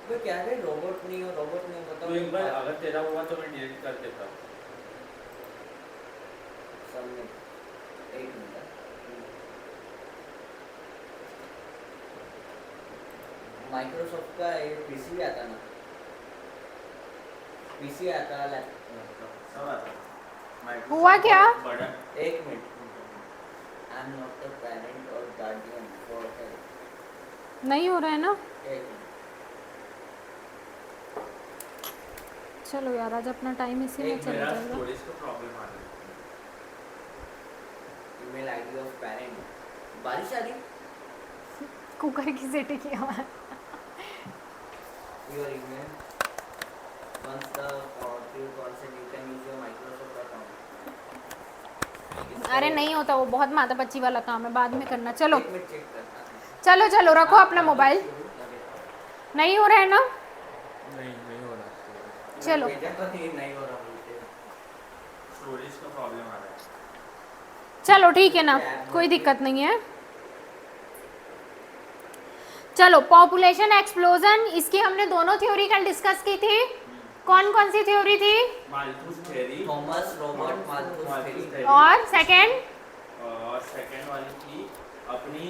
वो क्या है, रोबोट नहीं हो, रोबोट नहीं तो बताओ। एक बार अगर तेरा हुआ तो मैं डिलीट कर देता। सबमिट, एक मिनट। माइक्रोसॉफ्ट का ये पीसी भी आता ना, पीसी आता है सब आता है। हुआ माइक्रोसॉफ्ट क्या? बहुत बड़ा। एक minute. I am not the parent और गार्डियन फॉर नहीं हो रहा है ना? एक मिनट, चलो यार, आज अपना टाइम इसी में एक चला मेरा जाएगा। स्टोरेज का प्रॉब्लम आ रहा है। Email ID of parent. बारिश आ रही। कुकर की सीटी की आवाज़। Your email once the queue calls and you can use your Microsoft account। इसका अरे ये- नहीं होता, वो बहुत माथा पच्ची वाला काम है, बाद में करना। चलो एक मिनट चेक करता हूँ। चलो चलो, रखो अपना मोबाइल। नहीं हो रहा है ना? नहीं हो रहा। चलो भेजा तो नहीं हो रहा बोलते। स्टोरेज का प्रॉब्लम आ रहा है। चलो ठीक है ना, कोई दिक्कत नहीं है। चलो, पॉपुलेशन एक्सप्लोजन, इसकी हमने दोनों थ्योरी कल डिस्कस की थी। कौन कौन सी थ्योरी थी? माल्थus थ्योरी, थॉमस रॉबर्ट माल्थus थ्योरी। और सेकंड? और सेकंड वाली थी अपनी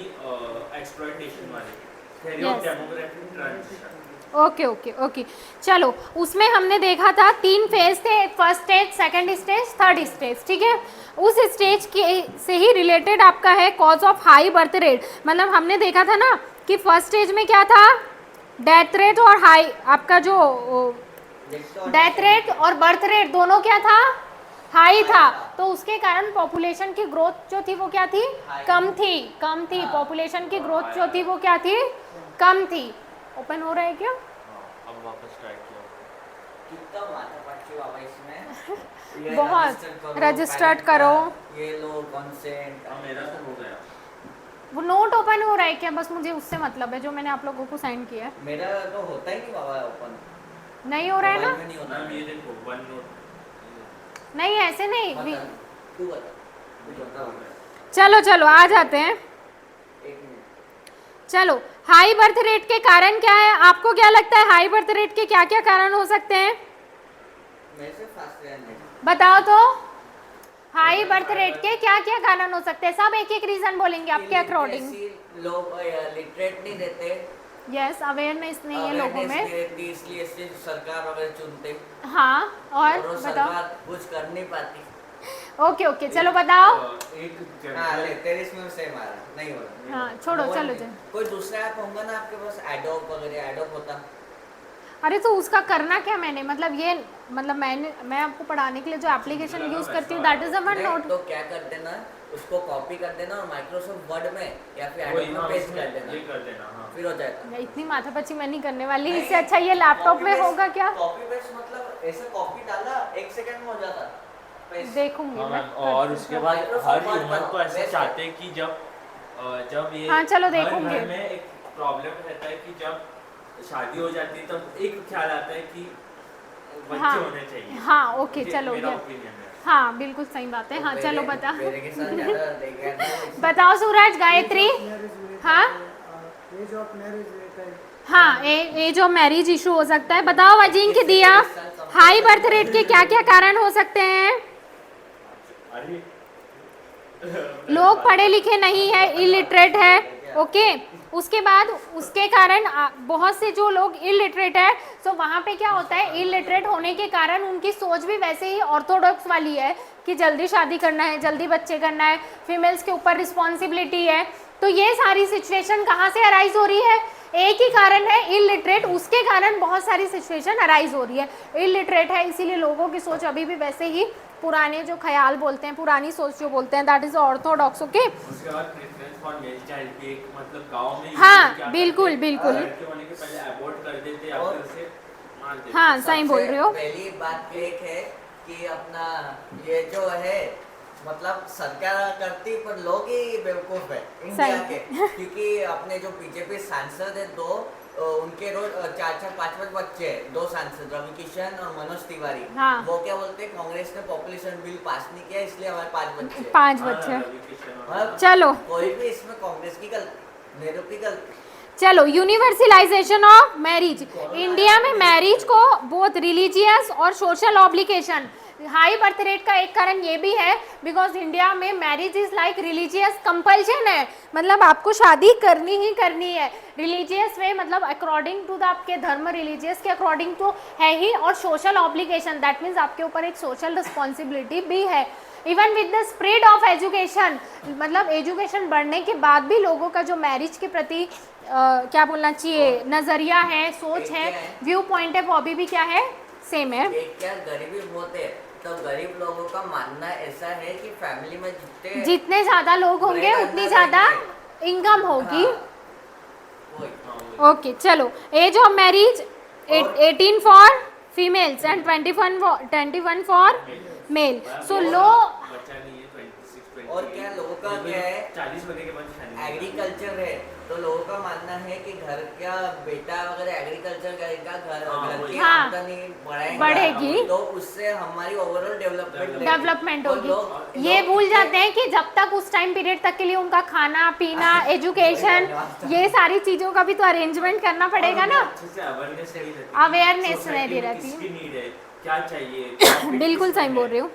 एक्सप्लॉयटेशन वाली theory of Yes. Demographic transition. Okay okay okay. चलो, उसमें हमने देखा था 3 फेज थे, first stage, second stage, third stage, ठीक है। उस स्टेज के से ही रिलेटेड आपका है cause of high birth rate. मतलब हमने देखा था ना कि फर्स्ट स्टेज में क्या था, डेथ रेट और हाई, आपका जो डेथ रेट और बर्थ रेट दोनों क्या था, हाई था। तो उसके कारण पॉपुलेशन की ग्रोथ जो थी वो क्या थी, कम थी। पॉपुलेशन की ग्रोथ जो थी वो क्या थी, कम थी। ओपन हो रहा है क्या? अब वापस ट्राई किया। कितना माथा पच्ची बाबा इसमें। ये बहुत। रजिस्टर रजिस्टर्ड करो। ये लो कंसेंट। अब मेरा तो हो गया। वो नोट ओपन हो रहा है क्या? बस मुझे उससे मतलब है, जो मैंने आप लोगों को सेंड किया है। मेरा तो होता ही नहीं बाबा ओपन। नहीं हो रहा है ना? मोबाइल में नहीं होता। मैम ये देखो वन नोट। नहीं, ऐसे नहीं। बता, तू बता, तू बता। चलो चलो, आ जाते हैं। एक मिनट। चलो, हाई बर्थ रेट के कारण क्या है? आपको क्या लगता है हाई बर्थ रेट के क्या क्या कारण हो सकते हैं? मेरे से फास्ट रहने। बताओ तो। हाई बर्थ रेट के क्या क्या कारण हो सकते हैं? सब एक एक रीजन बोलेंगे आपके अकॉर्डिंग। लोग लिटरेट नहीं रहते। यस, अवेयरनेस नहीं है लोगों awareness नहीं में। रहती, इसलिए सरकार वगैरह चुनते। हाँ, और वो बताओ। सरकार कुछ कर नहीं पाती। ओके ओके, चलो बताओ। एक हाँ ले, जनरल तेरे इसमें सेम आ रहा नहीं हो रहा। हाँ छोड़ो, वो चलो नहीं। चलो। कोई दूसरा ऐप होगा ना आपके पास, एडोब वगैरह, एडोब होता। अरे तो उसका करना क्या मैंने, मतलब ये, मतलब मैं आपको पढ़ाने के लिए जो एप्लीकेशन यूज करती हूँ दैट इज अ वन नहीं नोट। तो क्या कर देना, उसको कॉपी कर देना और माइक्रोसॉफ्ट वर्ड में या फिर वही, एडोब हाँ, में पेस्ट उसमें कर देना, ये कर देना। हाँ फिर हो जाएगा। इतनी माथापच्ची मैं नहीं करने वाली, इससे अच्छा ये लैपटॉप में होगा क्या? कॉपी पेस्ट मतलब ऐसा कॉपी डाला 1 सेकंड में हो जाता पेस्ट। देखूंगी हाँ मैं। मैम, और उसके बाद Microsoft हर Word ह्यूमन को बनाओ, ऐसा best चाहते हैं कि जब ये हाँ, चलो हर देखूंगे। घर में एक प्रॉब्लम रहता है कि जब शादी हो जाती है तब एक ख्याल आता है कि बच्चे हाँ होने चाहिए। हाँ, ओके ये चलो मेरा ये, ओपिनियन है। हाँ बिल्कुल सही बात है। हाँ चलो बता। मेरे के साथ ज़्यादा देखा है। बताओ सूरज, गायत्री। हाँ एज ऑफ मैरिज रहता है। हाँ, एज ऑफ मैरिज इशू हो सकता है। बताओ अजिंक्य, दिया, हाई बर्थ रेट के क्या क्या कारण हो सकते हैं? अरे लोग पढ़े लिखे नहीं है, इलिटरेट है। ओके, उसके बाद उसके कारण बहुत से जो लोग इलिटरेट है, तो वहाँ पे क्या होता है, इलिटरेट होने के कारण उनकी सोच भी वैसे ही ऑर्थोडॉक्स वाली है कि जल्दी शादी करना है, जल्दी बच्चे करना है, फीमेल्स के ऊपर रिस्पॉन्सिबिलिटी है। तो ये सारी सिचुएशन कहाँ से अराइज हो रही है? एक ही कारण है, इलिटरेट, उसके कारण बहुत सारी सिचुएशन अराइज हो रही है। इलिटरेट है इसीलिए लोगों की सोच अभी भी वैसे ही पुराने जो ख्याल बोलते हैं, पुरानी सोच जो बोलते हैं, दैट इज ऑर्थोडॉक्स। ओके, उसके बाद प्रेफरेंस फॉर मेल चाइल्ड भी एक, मतलब गांव में हाँ, क्या बिल्कुल, करते, बिल्कुल। लड़के होने के पहले अबॉर्ट कर देते या फिर उसे मार देते। हाँ सही बोल रहे हो। पहली बात एक है कि अपना ये जो है, मतलब सरकार करती पर लोग ही बेवकूफ है इंडिया के। क्योंकि अपने जो बीजेपी सांसद है दो, उनके रोज 4-4, 5-5 बच्चे हैं। 2 सांसद, रवि किशन और मनोज तिवारी। हाँ। वो क्या बोलते हैं, कांग्रेस ने पॉपुलेशन बिल पास नहीं किया इसलिए हमारे 5 बच्चे हैं। 5 हाँ, बच्चे। रवि किशन और- मतलब चलो, कोई भी इसमें कांग्रेस की गलती, नेहरू की गलती। चलो, यूनिवर्सलाइजेशन ऑफ मैरिज। इंडिया में मैरिज को बहुत रिलीजियस और social obligation, high birth rate का एक कारण ये भी है बिकॉज इंडिया में marriage is like religious compulsion है, मतलब आपको शादी करनी ही करनी है रिलीजियस वे, मतलब अकॉर्डिंग टू द आपके धर्म रिलीजियस के अकॉर्डिंग तो है ही, और सोशल ऑब्लिगेशन दैट मीन्स आपके ऊपर एक सोशल रिस्पॉन्सिबिलिटी भी है। Even with the spread of education, मतलब एजुकेशन बढ़ने के बाद भी लोगों का जो मैरिज के प्रति क्या बोलना चाहिए नज़रिया है, सोच है, व्यू पॉइंट है, वो अभी भी क्या है, सेम है। एक क्या गरीबी बहुत है, तो गरीब लोगों का मानना ऐसा है कि फैमिली में जितने ज़्यादा लोग होंगे उतनी ज़्यादा इनकम होगी। ओके चलो, age of marriage 18 for females and 21 for male. So लो, बच्चा नहीं है 26 20 और क्या लोगों का क्या है, 40 होने के बाद शादी एग्रीकल्चर है, तो लोगों का मानना है कि घर का बेटा अगर एग्रीकल्चर करेगा, घर की हाँ, आमदनी बढ़ेगी, तो उससे हमारी ओवरऑल डेवलपमेंट होगी। ये भूल जाते हैं कि जब तक उस टाइम पीरियड तक के लिए उनका खाना पीना, एजुकेशन, ये सारी चीज़ों का भी तो अरेंजमेंट करना पड़ेगा ना, अच्छे से अवेयरनेस नहीं रहती, किसकी नीड है, क्या चाहिए बिल्कुल सही बोल रही हूँ।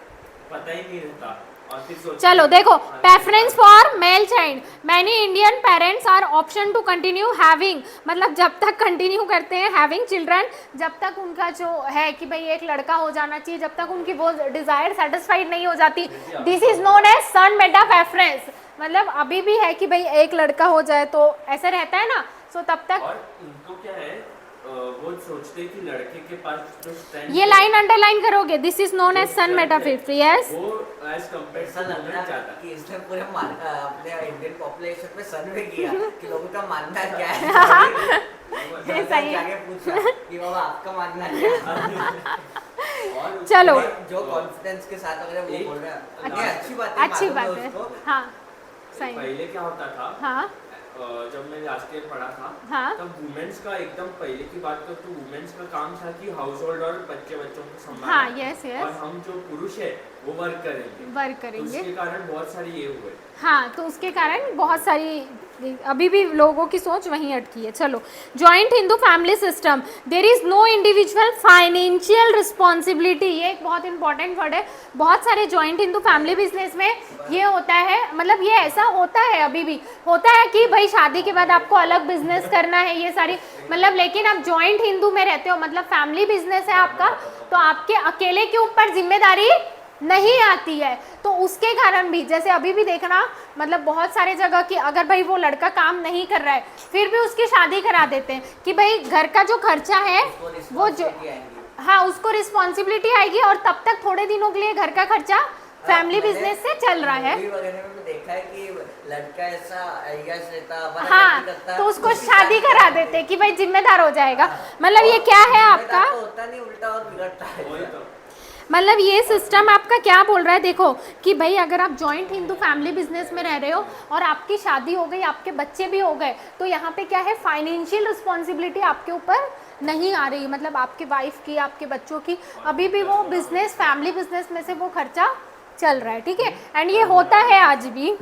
पता ही नहीं रहता। और फिर सोचते चलो हैं, देखो, हाँ, preference for male child, many Indian parents are option to continue having, मतलब जब तक कंटिन्यू करते हैं हैविंग चिल्ड्रन, जब तक उनका जो है कि भाई एक लड़का हो जाना चाहिए, जब तक उनकी वो डिजायर सेटिस्फाइड नहीं हो जाती, दिस इज नोन एज सन बेटा प्रेफरेंस, मतलब अभी भी है कि भाई एक लड़का हो जाए तो ऐसे रहता है ना, सो तब तक। और इनको क्या है, वो सोचते हैं कि लड़के के पास जो strength ये है, लाइन अंडरलाइन करोगे, दिस इज नोन एज सन बेटा प्रेफरेंस, यस। वो एज कंपेयर ऐसा लग रहा है कि इसने पूरे अपने इंडियन पॉपुलेशन पे सर्वे किया कि लोगों का मानना क्या है। ये सही है। जाके पूछा कि बाबा आपका मानना क्या है। और चलो। जो कॉन्फिडेंस के साथ अगर वो बोल रहे हैं, ये अच्छी बात है, अच्छी मालूम बात है, उसको। हाँ सही। पहले क्या होता था, हाँ जब मैं लास्ट ईयर पढ़ा था, हाँ तब वुमेन्स का एकदम पहले की बात करूँ तो वुमेन्स का काम था कि हाउस होल्ड और बच्चों को संभालना। हाँ, यस और यस, हम जो पुरुष है वो वर्क करेंगे, वर्क तो करेंगे। उसके कारण बहुत सारी ये हुए। हाँ, तो उसके कारण बहुत सारी अभी भी लोगों की सोच वहीं अटकी है। चलो, joint Hindu family system, there is no individual financial responsibility, ये एक बहुत इंपॉर्टेंट वर्ड है। बहुत सारे जॉइंट हिंदू फैमिली बिजनेस में ये होता है, मतलब ये ऐसा होता है, अभी भी होता है कि भाई शादी के बाद आपको अलग बिजनेस करना है, ये सारी मतलब, लेकिन आप जॉइंट हिंदू में रहते हो, मतलब फैमिली बिजनेस है आपका, तो आपके अकेले के ऊपर जिम्मेदारी नहीं आती है। तो उसके कारण भी जैसे अभी भी देखना, मतलब बहुत सारे जगह की अगर भाई वो लड़का काम नहीं कर रहा है फिर भी उसकी शादी करा देते हैं कि भाई घर का जो खर्चा है वो जो, हाँ उसको रिस्पॉन्सिबिलिटी आएगी, और तब तक थोड़े दिनों के लिए घर का खर्चा फैमिली बिजनेस से चल रहा है। मूवी वगैरह में देखा है कि लड़का ऐसा अय्याश रहता, बड़ा हाँ, करता, तो उसको शादी करा देते कि भाई जिम्मेदार हो जाएगा। मतलब ये क्या है आपका, तो होता नहीं, उल्टा और बिगड़ता वही है। तो। मतलब ये सिस्टम आपका क्या बोल रहा है, देखो कि भाई अगर आप जॉइंट हिंदू फैमिली बिजनेस में रह रहे हो और आपकी शादी हो गई, आपके बच्चे भी हो गए, तो यहाँ पे क्या है, फाइनेंशियल रिस्पॉन्सिबिलिटी आपके ऊपर नहीं आ रही, मतलब आपके वाइफ की, आपके बच्चों की, अभी भी वो बिजनेस, फैमिली बिजनेस में से वो खर्चा चल रहा है, ठीक है। एंड ये होता है आज भी।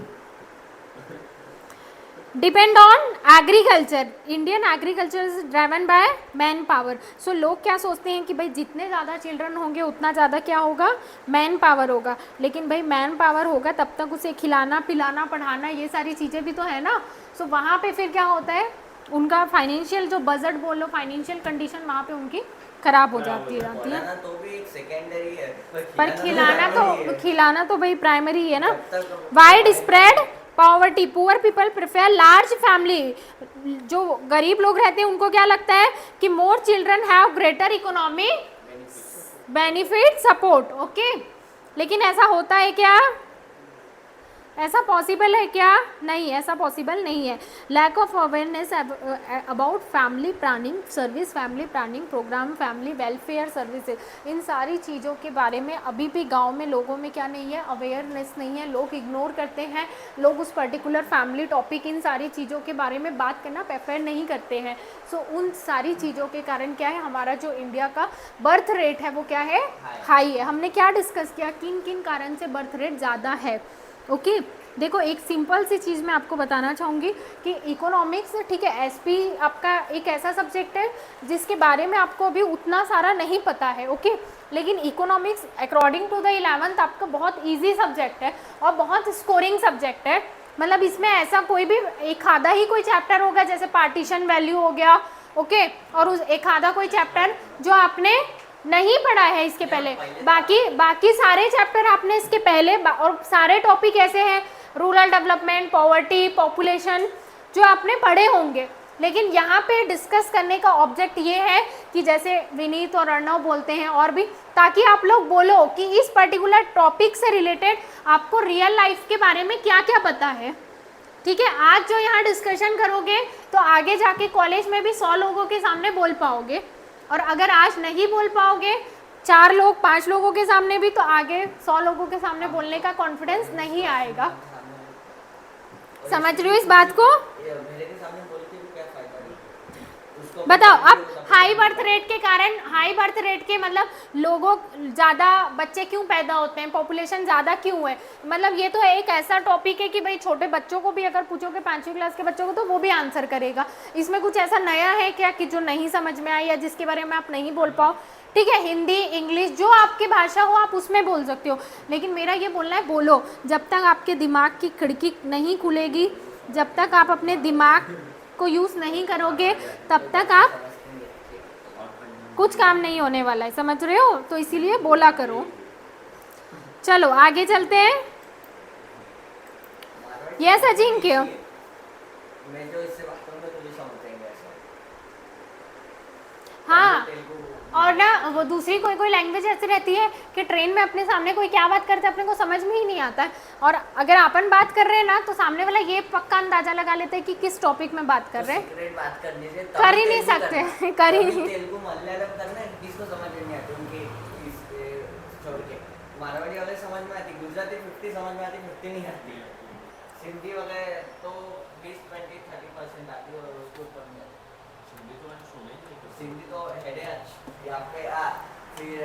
Depend on agriculture, Indian agriculture is driven by man power. So लोग क्या सोचते हैं कि भाई जितने ज़्यादा चिल्ड्रन होंगे उतना ज़्यादा क्या होगा, मैन पावर होगा, लेकिन भाई मैन पावर होगा तब तक उसे खिलाना पिलाना पढ़ाना ये सारी चीज़ें भी तो है ना। सो वहाँ पे फिर क्या होता है, उनका फाइनेंशियल जो बजट बोल लो, फाइनेंशियल कंडीशन वहाँ पे उनकी खराब हो जाती है। पढ़ाना तो भी एक सेकेंडरी है, पर खिलाना तो भाई प्राइमरी है ना। जब तक wide spread poverty, poor people prefer large family, जो गरीब लोग रहते हैं उनको क्या लगता है कि more children have greater economy benefit support, okay. लेकिन ऐसा होता है क्या, ऐसा पॉसिबल है क्या, नहीं ऐसा पॉसिबल नहीं है। Lack of awareness about family planning service, family planning programme, family welfare services, इन सारी चीज़ों के बारे में अभी भी गांव में लोगों में क्या नहीं है, अवेयरनेस नहीं है, लोग इग्नोर करते हैं, लोग उस पर्टिकुलर फैमिली टॉपिक, इन सारी चीज़ों के बारे में बात करना प्रेफर नहीं करते हैं। सो उन सारी चीज़ों के कारण क्या है, हमारा जो इंडिया का बर्थ रेट है वो क्या है, हाई है। हमने क्या डिस्कस किया, किन किन कारण से बर्थ रेट ज़्यादा है, ओके। देखो एक सिंपल सी चीज़ मैं आपको बताना चाहूँगी कि इकोनॉमिक्स, ठीक है, एसपी आपका एक ऐसा सब्जेक्ट है जिसके बारे में आपको अभी उतना सारा नहीं पता है, ओके। लेकिन economics according to the 11th आपका बहुत इजी सब्जेक्ट है और बहुत स्कोरिंग सब्जेक्ट है। मतलब इसमें ऐसा कोई भी एक आधा ही कोई चैप्टर होगा, जैसे पार्टीशन वैल्यू हो गया, ओके, और उस एक आधा कोई चैप्टर जो आपने नहीं पढ़ा है इसके पहले, बाकी सारे चैप्टर आपने इसके पहले और सारे टॉपिक ऐसे हैं, रूरल डेवलपमेंट, पॉवर्टी, पॉपुलेशन, जो आपने पढ़े होंगे। लेकिन यहाँ पे डिस्कस करने का ऑब्जेक्ट ये है कि जैसे विनीत और अर्णव बोलते हैं और भी, ताकि आप लोग बोलो कि इस पर्टिकुलर टॉपिक से रिलेटेड आपको रियल लाइफ के बारे में क्या क्या पता है, ठीक है। आज जो यहाँ डिस्कशन करोगे तो आगे जाके कॉलेज में भी 100 लोगों के सामने बोल पाओगे, और अगर आज नहीं बोल पाओगे 4 लोग 5 लोगों के सामने भी, तो आगे 100 लोगों के सामने बोलने का कॉन्फिडेंस नहीं आएगा। समझ रहे हो इस बात को? मेरे के सामने बोल के भी क्या फायदा नहीं। उसको बताओ अब हाई बर्थ रेट के कारण, हाई बर्थ रेट के मतलब लोगों ज़्यादा बच्चे क्यों पैदा होते हैं, पॉपुलेशन ज़्यादा क्यों है, मतलब ये तो एक ऐसा टॉपिक है कि भाई छोटे बच्चों को भी अगर पूछोगे 5वीं क्लास के बच्चों को तो वो भी आंसर करेगा। इसमें कुछ ऐसा नया है क्या कि जो नहीं समझ में आए या जिसके बारे में आप नहीं बोल पाओ, ठीक है। हिंदी, इंग्लिश, जो आपकी भाषा हो आप उसमें बोल सकते हो, लेकिन मेरा ये बोलना है बोलो। जब तक आपके दिमाग की खिड़की नहीं खुलेगी, जब तक आप अपने दिमाग को यूज़ नहीं करोगे, तब तक आप कुछ काम नहीं होने वाला है, समझ रहे हो? तो इसीलिए बोला करो। चलो आगे चलते हैं। यस अजिंक्य, मैं जो इससे बात करूंगा तो भी समझेंगे ऐसा। हाँ, तेलुगु और ना वो दूसरी कोई कोई लैंग्वेज ऐसी रहती है कि ट्रेन में अपने सामने कोई क्या बात करता है अपने को समझ में ही नहीं आता है, और अगर अपन बात कर रहे हैं ना तो सामने वाला ये पक्का अंदाजा लगा लेते हैं कि किस टॉपिक में बात कर रहे हैं। सीक्रेट बात करने से कर ही नहीं सकते, कर ही नहीं। तेलुगु मलयालम करना है, किसको समझ में नहीं आती उनकी छोड़ के। मारवाड़ी वाले समझ में आती, गुजराती 50 समझ में आती, 50 नहीं आती। सिंधी वाले तो 20-20-30% आती है और उसको ऊपर नहीं आती। सिंधी तो हेडे यहाँ पे फिर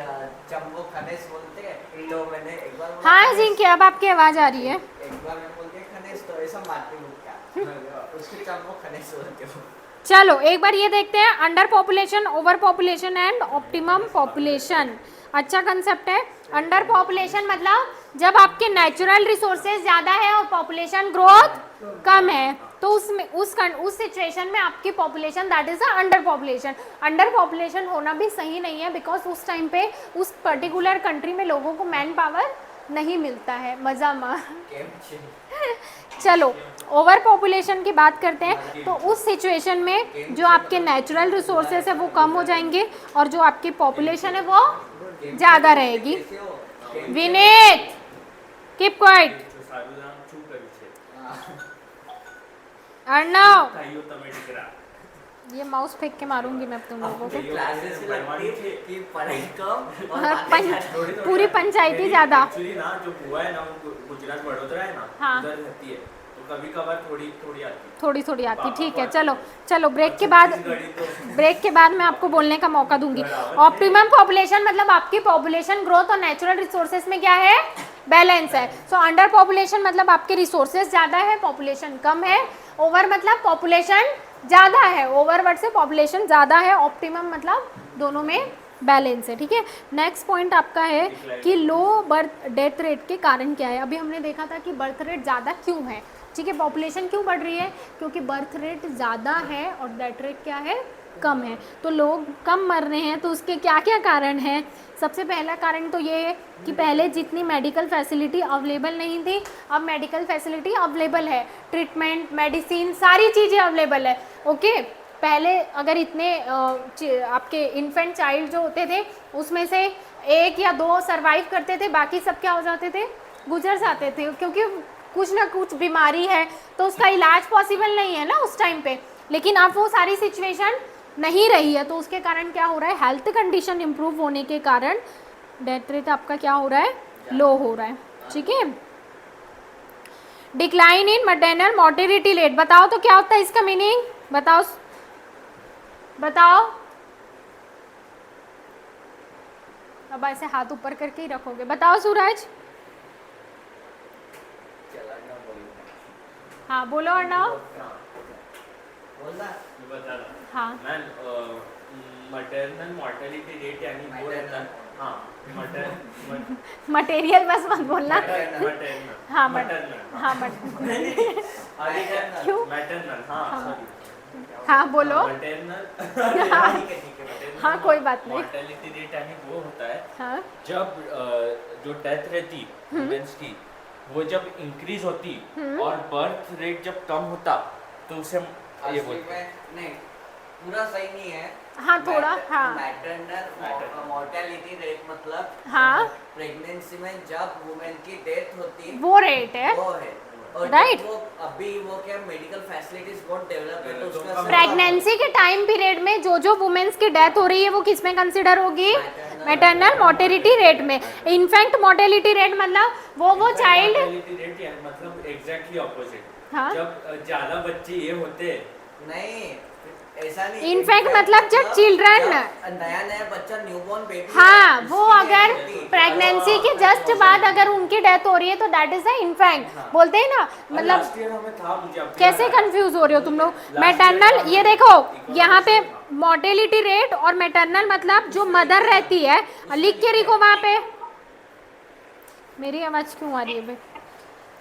चंबो खनेस बोलते हैं इन लोगों मैंने एक बार बोला हाँ खनेस, अजिंक्य, अब आपकी आवाज़ आ रही है। एक बार मैंने बोल दिया खनेस तो ऐसा मारते लोग क्या उसके चंबो खनेस बोलते हो। चलो एक बार ये देखते हैं, under population, over population and optimum population. अच्छा कंसेप्ट है। अंडर पॉपुलेशन मतलब जब आपके नेचुरल रिसोर्सेज ज़्यादा है और पॉपुलेशन ग्रोथ कम है, तो उसमें उस सिचुएशन में आपकी population that is a under population. Under population होना भी सही नहीं है, बिकॉज उस टाइम पे उस पर्टिकुलर कंट्री में लोगों को मैन पावर नहीं मिलता है, मज़ा मार। चलो ओवर पॉपुलेशन की बात करते हैं, तो उस सिचुएशन में जो आपके नेचुरल रिसोर्सेज है वो कम हो जाएंगे और जो आपकी पॉपुलेशन है वो ज़्यादा रहेगी। Vineet keep quiet. अर्णव, ये माउस फेंक के मारूंगी मैं तुम लोगों को। क्लासेस से लगती है कि पढ़ाई कम और हाँ, बातें ज़्यादा। पूरी पंचायती ज़्यादा। एक्चुअली ना जो बुआ है ना वो गुजरात वडोदरा है ना, हाँ। उधर रहती है, तो कभी कभार थोड़ी थोड़ी आती है। थोड़ी थोड़ी आती, ठीक है। चलो चलो ब्रेक के बाद, ब्रेक के बाद मैं आपको बोलने का मौका दूंगी। ऑप्टिमम पॉपुलेशन मतलब आपकी पॉपुलेशन ग्रोथ और नेचुरल रिसोर्सेज में क्या है, बैलेंस है। सो अंडर पॉपुलेशन मतलब आपके रिसोर्सेज ज़्यादा है, पॉपुलेशन कम है। ओवर मतलब पॉपुलेशन ज़्यादा है, ओवर वर्ड से पॉपुलेशन ज़्यादा है। ऑप्टिमम मतलब दोनों में बैलेंस है, ठीक है। नेक्स्ट पॉइंट आपका है कि लो बर्थ डेथ रेट के कारण क्या है। अभी हमने देखा था कि बर्थ रेट ज़्यादा क्यों है, ठीक है। पॉपुलेशन क्यों बढ़ रही है, क्योंकि बर्थ रेट ज़्यादा है और डेथ रेट क्या है, कम है। तो लोग कम मर रहे हैं, तो उसके क्या क्या कारण हैं। सबसे पहला कारण तो ये है कि पहले जितनी मेडिकल फैसिलिटी अवेलेबल नहीं थी, अब मेडिकल फैसिलिटी अवेलेबल है, ट्रीटमेंट, मेडिसिन, सारी चीज़ें अवेलेबल है, ओके। पहले अगर इतने आपके इन्फेंट चाइल्ड जो होते थे उसमें से 1 या 2 सर्वाइव करते थे, बाकी सब क्या हो जाते थे, गुजर जाते थे, क्योंकि कुछ ना कुछ बीमारी है तो उसका इलाज पॉसिबल नहीं है ना उस टाइम पे। लेकिन अब वो सारी सिचुएशन नहीं रही है, तो उसके कारण क्या हो रहा है, हेल्थ कंडीशन इम्प्रूव होने के कारण डेथ रेट आपका क्या हो रहा है, लो हो रहा है, ठीक है। Decline in maternal mortality rate, बताओ तो क्या होता है इसका मीनिंग, बताओ बताओ। अब ऐसे हाथ ऊपर करके ही रखोगे, बताओ सूरज। चला ना बोली हाँ बोलो अर्णव। बोलना मैं बता रहा हाँ मैम मटरनल मॉर्टेलिटी रेट यानी वो रहता है हाँ मटेरियल बस मत बोलना। मटरनल हाँ मटरनल हाँ क्यों? मैटरनल हाँ हाँ। सॉरी हाँ बोलो। मैटरनल हाँ कोई बात नहीं। मॉर्टेलिटी रेट यानी वो होता है हाँ जब जो डेथ रहती वुमेन्स की वो जब इंक्रीज होती और बर्थ रेट जब कम होता तो उसे ये बोलते हैं नहीं पूरा सही नहीं है। हाँ थोड़ा हाँ मैटरनल मॉर्टेलिटी रेट मतलब हाँ प्रेगनेंसी में जब वुमेन की डेथ होती है वो रेट है। वो है और Right. जब वो अभी वो क्या मेडिकल फैसिलिटीज बहुत डेवलप है तो उसका असर प्रेगनेंसी के टाइम पीरियड में जो वुमेन्स की डेथ हो रही है वो किस में कंसिडर होगी? मैटरनल मोर्टेलिटी रेट में। इनफैक्ट मोर्टेलिटी रेट मतलब वो चाइल्ड मॉर्टेलिटी रेट यानी मतलब एग्जैक्टली ऑपोजिट हाँ जब ज्यादा बच्चे ये होते नहीं ऐसा नहीं। इनफैक्ट मतलब जब चिल्ड्रन नया बच्चा न्यूबॉर्न बेबी हाँ वो अगर प्रेगनेंसी के जस्ट बाद अगर उनकी डेथ हो रही है तो दैट इज द इनफैक्ट बोलते हैं ना मतलब लास्ट ईयर हमें था मुझे अब कैसे याद आया। कंफ्यूज हो रहे हो तुम लोग? Last मैटरनल year ये देखो यहाँ पे मोर्टेलिटी रेट और मैटरनल मतलब जो मदर रहती है लिख के लिखो वहाँ पे। मेरी आवाज क्यों आ रही है भाई?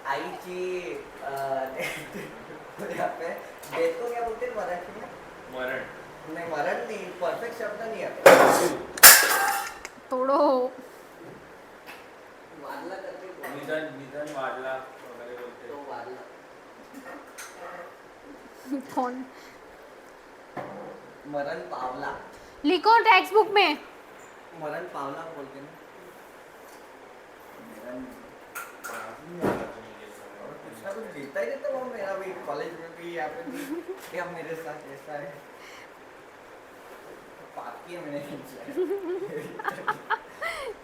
आईची यहाँ पे डेथ को क्या बोलते हैं मराठी में? मरण नहीं मरण नहीं परफेक्ट शब्द नहीं आता। तोड़ो वारला करके बोलते हैं। निधन वारला वगैरह बोलते तो हैं वारला कौन मरण पावला लिखो टेक्स्ट बुक में। मरण पावला बोलते हैं मरण और कुछ ना कुछ जीता ही रहता वो मेरा भी कॉलेज में भी यहाँ पे भी क्या मेरे साथ ऐसा है पाप किया मैंने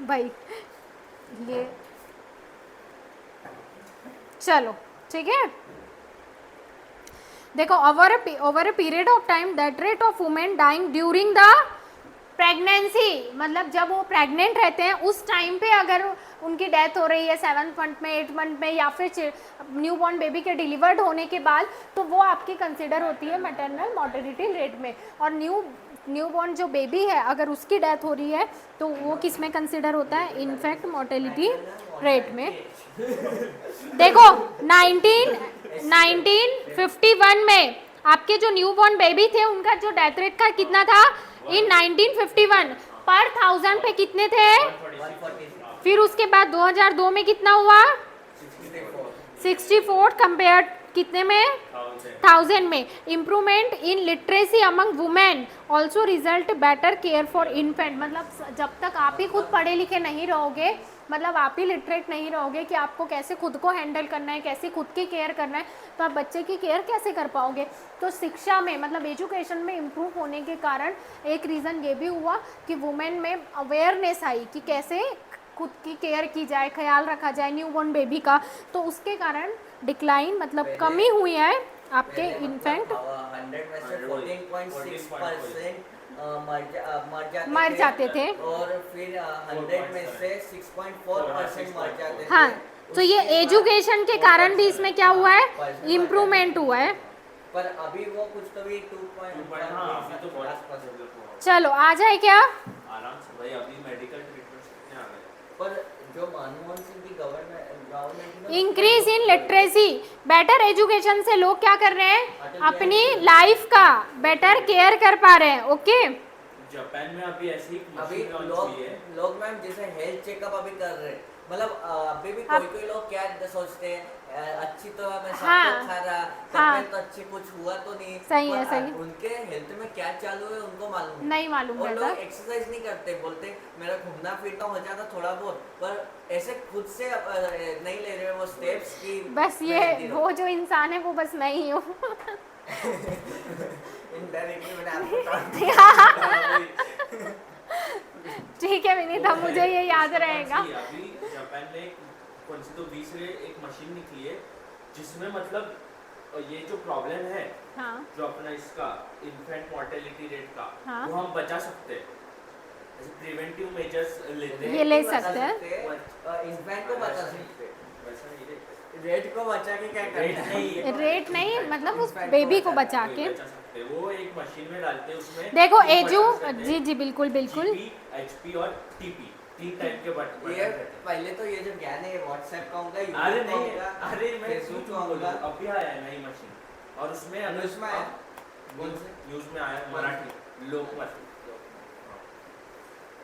भाई ये चलो ठीक है। देखो over a period of time that rate of women dying during the pregnancy मतलब जब वो प्रेग्नेंट रहते हैं उस टाइम पे अगर उनकी डेथ हो रही है 7th मंथ में 8th मंथ में या फिर न्यू बॉर्न बेबी के डिलीवर्ड होने के बाद तो वो आपकी कंसिडर होती है मैटरनल मॉर्टेलिटी रेट में। और न्यू बॉर्न जो बेबी है अगर उसकी डेथ हो रही है तो वो किस में कंसिडर होता है? इनफैक्ट मॉर्टेलिटी रेट में। देखो 1951 में आपके जो न्यू बॉर्न बेबी थे उनका जो डेथ रेट का कितना था? इन 1951 पर 1000 पे कितने थे? फिर उसके बाद 2002 में कितना हुआ? 64 कंपेयर कितने में? 1000 में। Improvement in literacy among women also result better care for infant मतलब जब तक आप ही खुद पढ़े लिखे नहीं रहोगे मतलब आप ही लिटरेट नहीं रहोगे कि आपको कैसे खुद को हैंडल करना है कैसे खुद की केयर करना है तो आप बच्चे की केयर कैसे कर पाओगे? तो शिक्षा में मतलब एजुकेशन में इम्प्रूव होने के कारण एक रीज़न ये भी हुआ कि वुमेन में अवेयरनेस आई कि कैसे खुद की केयर की जाए ख्याल रखा जाए न्यू बॉर्न बेबी का। तो उसके कारण डिक्लाइन मतलब कमी हुई है आपके इन्फेंट 100 में से 14.6% मर जाते थे और फिर 100 में से 6.4% मर जाते थे। हाँ तो ये एजुकेशन के कारण भी इसमें क्या हुआ है? इम्प्रूवमेंट हुआ है। पर अभी वो कुछ तो भी 2.1 हाँ अभी तो बहुत आसपास हो गया। चलो आ जाए क्या? आराम से भाई अभी मेडिकल ट्रीटमेंट कितने आ गए पर जो मनमोहन सिंह की government increase in literacy better education से लोग क्या कर रहे हैं? अपनी लाइफ का बेटर केयर कर पा रहे हैं। ओके जापान में अभी ऐसी एक अभी मशीन लॉन्च हुई है लोग मैम जैसे हेल्थ चेकअप अभी कर रहे हैं मतलब अभी भी कोई लोग क्या सोचते हैं अच्छी तो मैं सब हाँ, कुछ खा रहा हाँ, तबीयत तो अच्छी कुछ हुआ तो नहीं सही है, पर सही। उनके हेल्थ में क्या चालू है उनको मालूम नहीं मालूम और रहता। लोग एक्सरसाइज नहीं करते बोलते मेरा घूमना फिरना हो जाता थोड़ा बहुत पर ऐसे खुद से नहीं ले रहे वो स्टेप्स की बस ये वो जो इंसान है वो बस मैं ही हूँ। इनडायरेक्टली मैंने आपको टाल दिया। ठीक है विनीता मुझे ये याद रहेगा। अभी जापान में कौन सी तो 20 में एक मशीन निकली है जिसमें मतलब ये जो प्रॉब्लम है हाँ जो अपना इसका इन्फेंट मॉर्टेलिटी रेट का हाँ। वो हम बचा सकते हैं ऐसे प्रिवेंटिव मेजर्स लेते ये हैं ले सकते हैं। इन्फेंट को बता सकते हैं। वैसा नहीं रहता रेट को बचा के क्या रेट करना नहीं है? है। रेट नहीं मतलब उस इस फैट बेबी को को बचा वही के। बचा सकते हैं। वो एक मशीन में डालते हैं, उसमें देखो तीन एजू, buttons रहते जी हैं, जी बिल्कुल बिल्कुल। GP, HP और TP, 3 टाइप के बटन ये रहते हैं। पहले तो ये जो ज्ञान है ये व्हाट्सएप का होगा, अरे यूट्यूब का नहीं, होगा, अरे मैं फेसबुक झूठ का बोल रहा होगा। हूँ, अभी आया है नई मशीन और उसमें अगर न्यूज़ में आया? कौन से? न्यूज़ में आया मराठी लोकमत।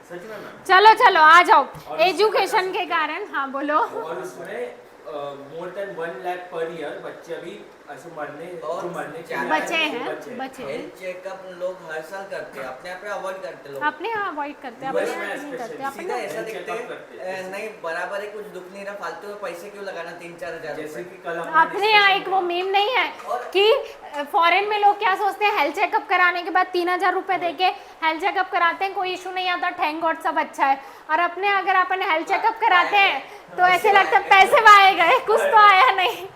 सच में मैम। चलो चलो आ जाओ, और उससे एजुकेशन बचा के कारण, हाँ बोलो। और उसमें more than 1 lakh per year बच्चे अभी ऐसे मरने और जो मरने के ज्यादा लिए बचे आए हैं, बच्चे बचे हैं। हेल्थ चेकअप लोग हर साल करते हैं, अपने आप पे अवॉइड करते लोग। अपने यहाँ अवॉइड करते हैं, अपने US यहाँ में नहीं करते especially। अपने। सीधा ऐसा health देखते checkup करते हैं। हैं, नहीं बराबर है, कुछ दुख नहीं रहा, फालतू में पैसे क्यों लगाना 3-4 हजार जैसे रुपए। कि कल अपने यहाँ एक वो मीम नहीं है और- कि फॉरेन में लोग क्या सोचते हैं, हेल्थ चेकअप कराने के बाद 3,000 रुपए देके हेल्थ चेकअप कराते हैं, कोई इशू नहीं आता, थैंक गॉड सब अच्छा है। और अपने अगर अपन हेल्थ चेकअप कराते हैं तो ऐसे लगता है पैसे वाए गए, कुछ तो आया नहीं।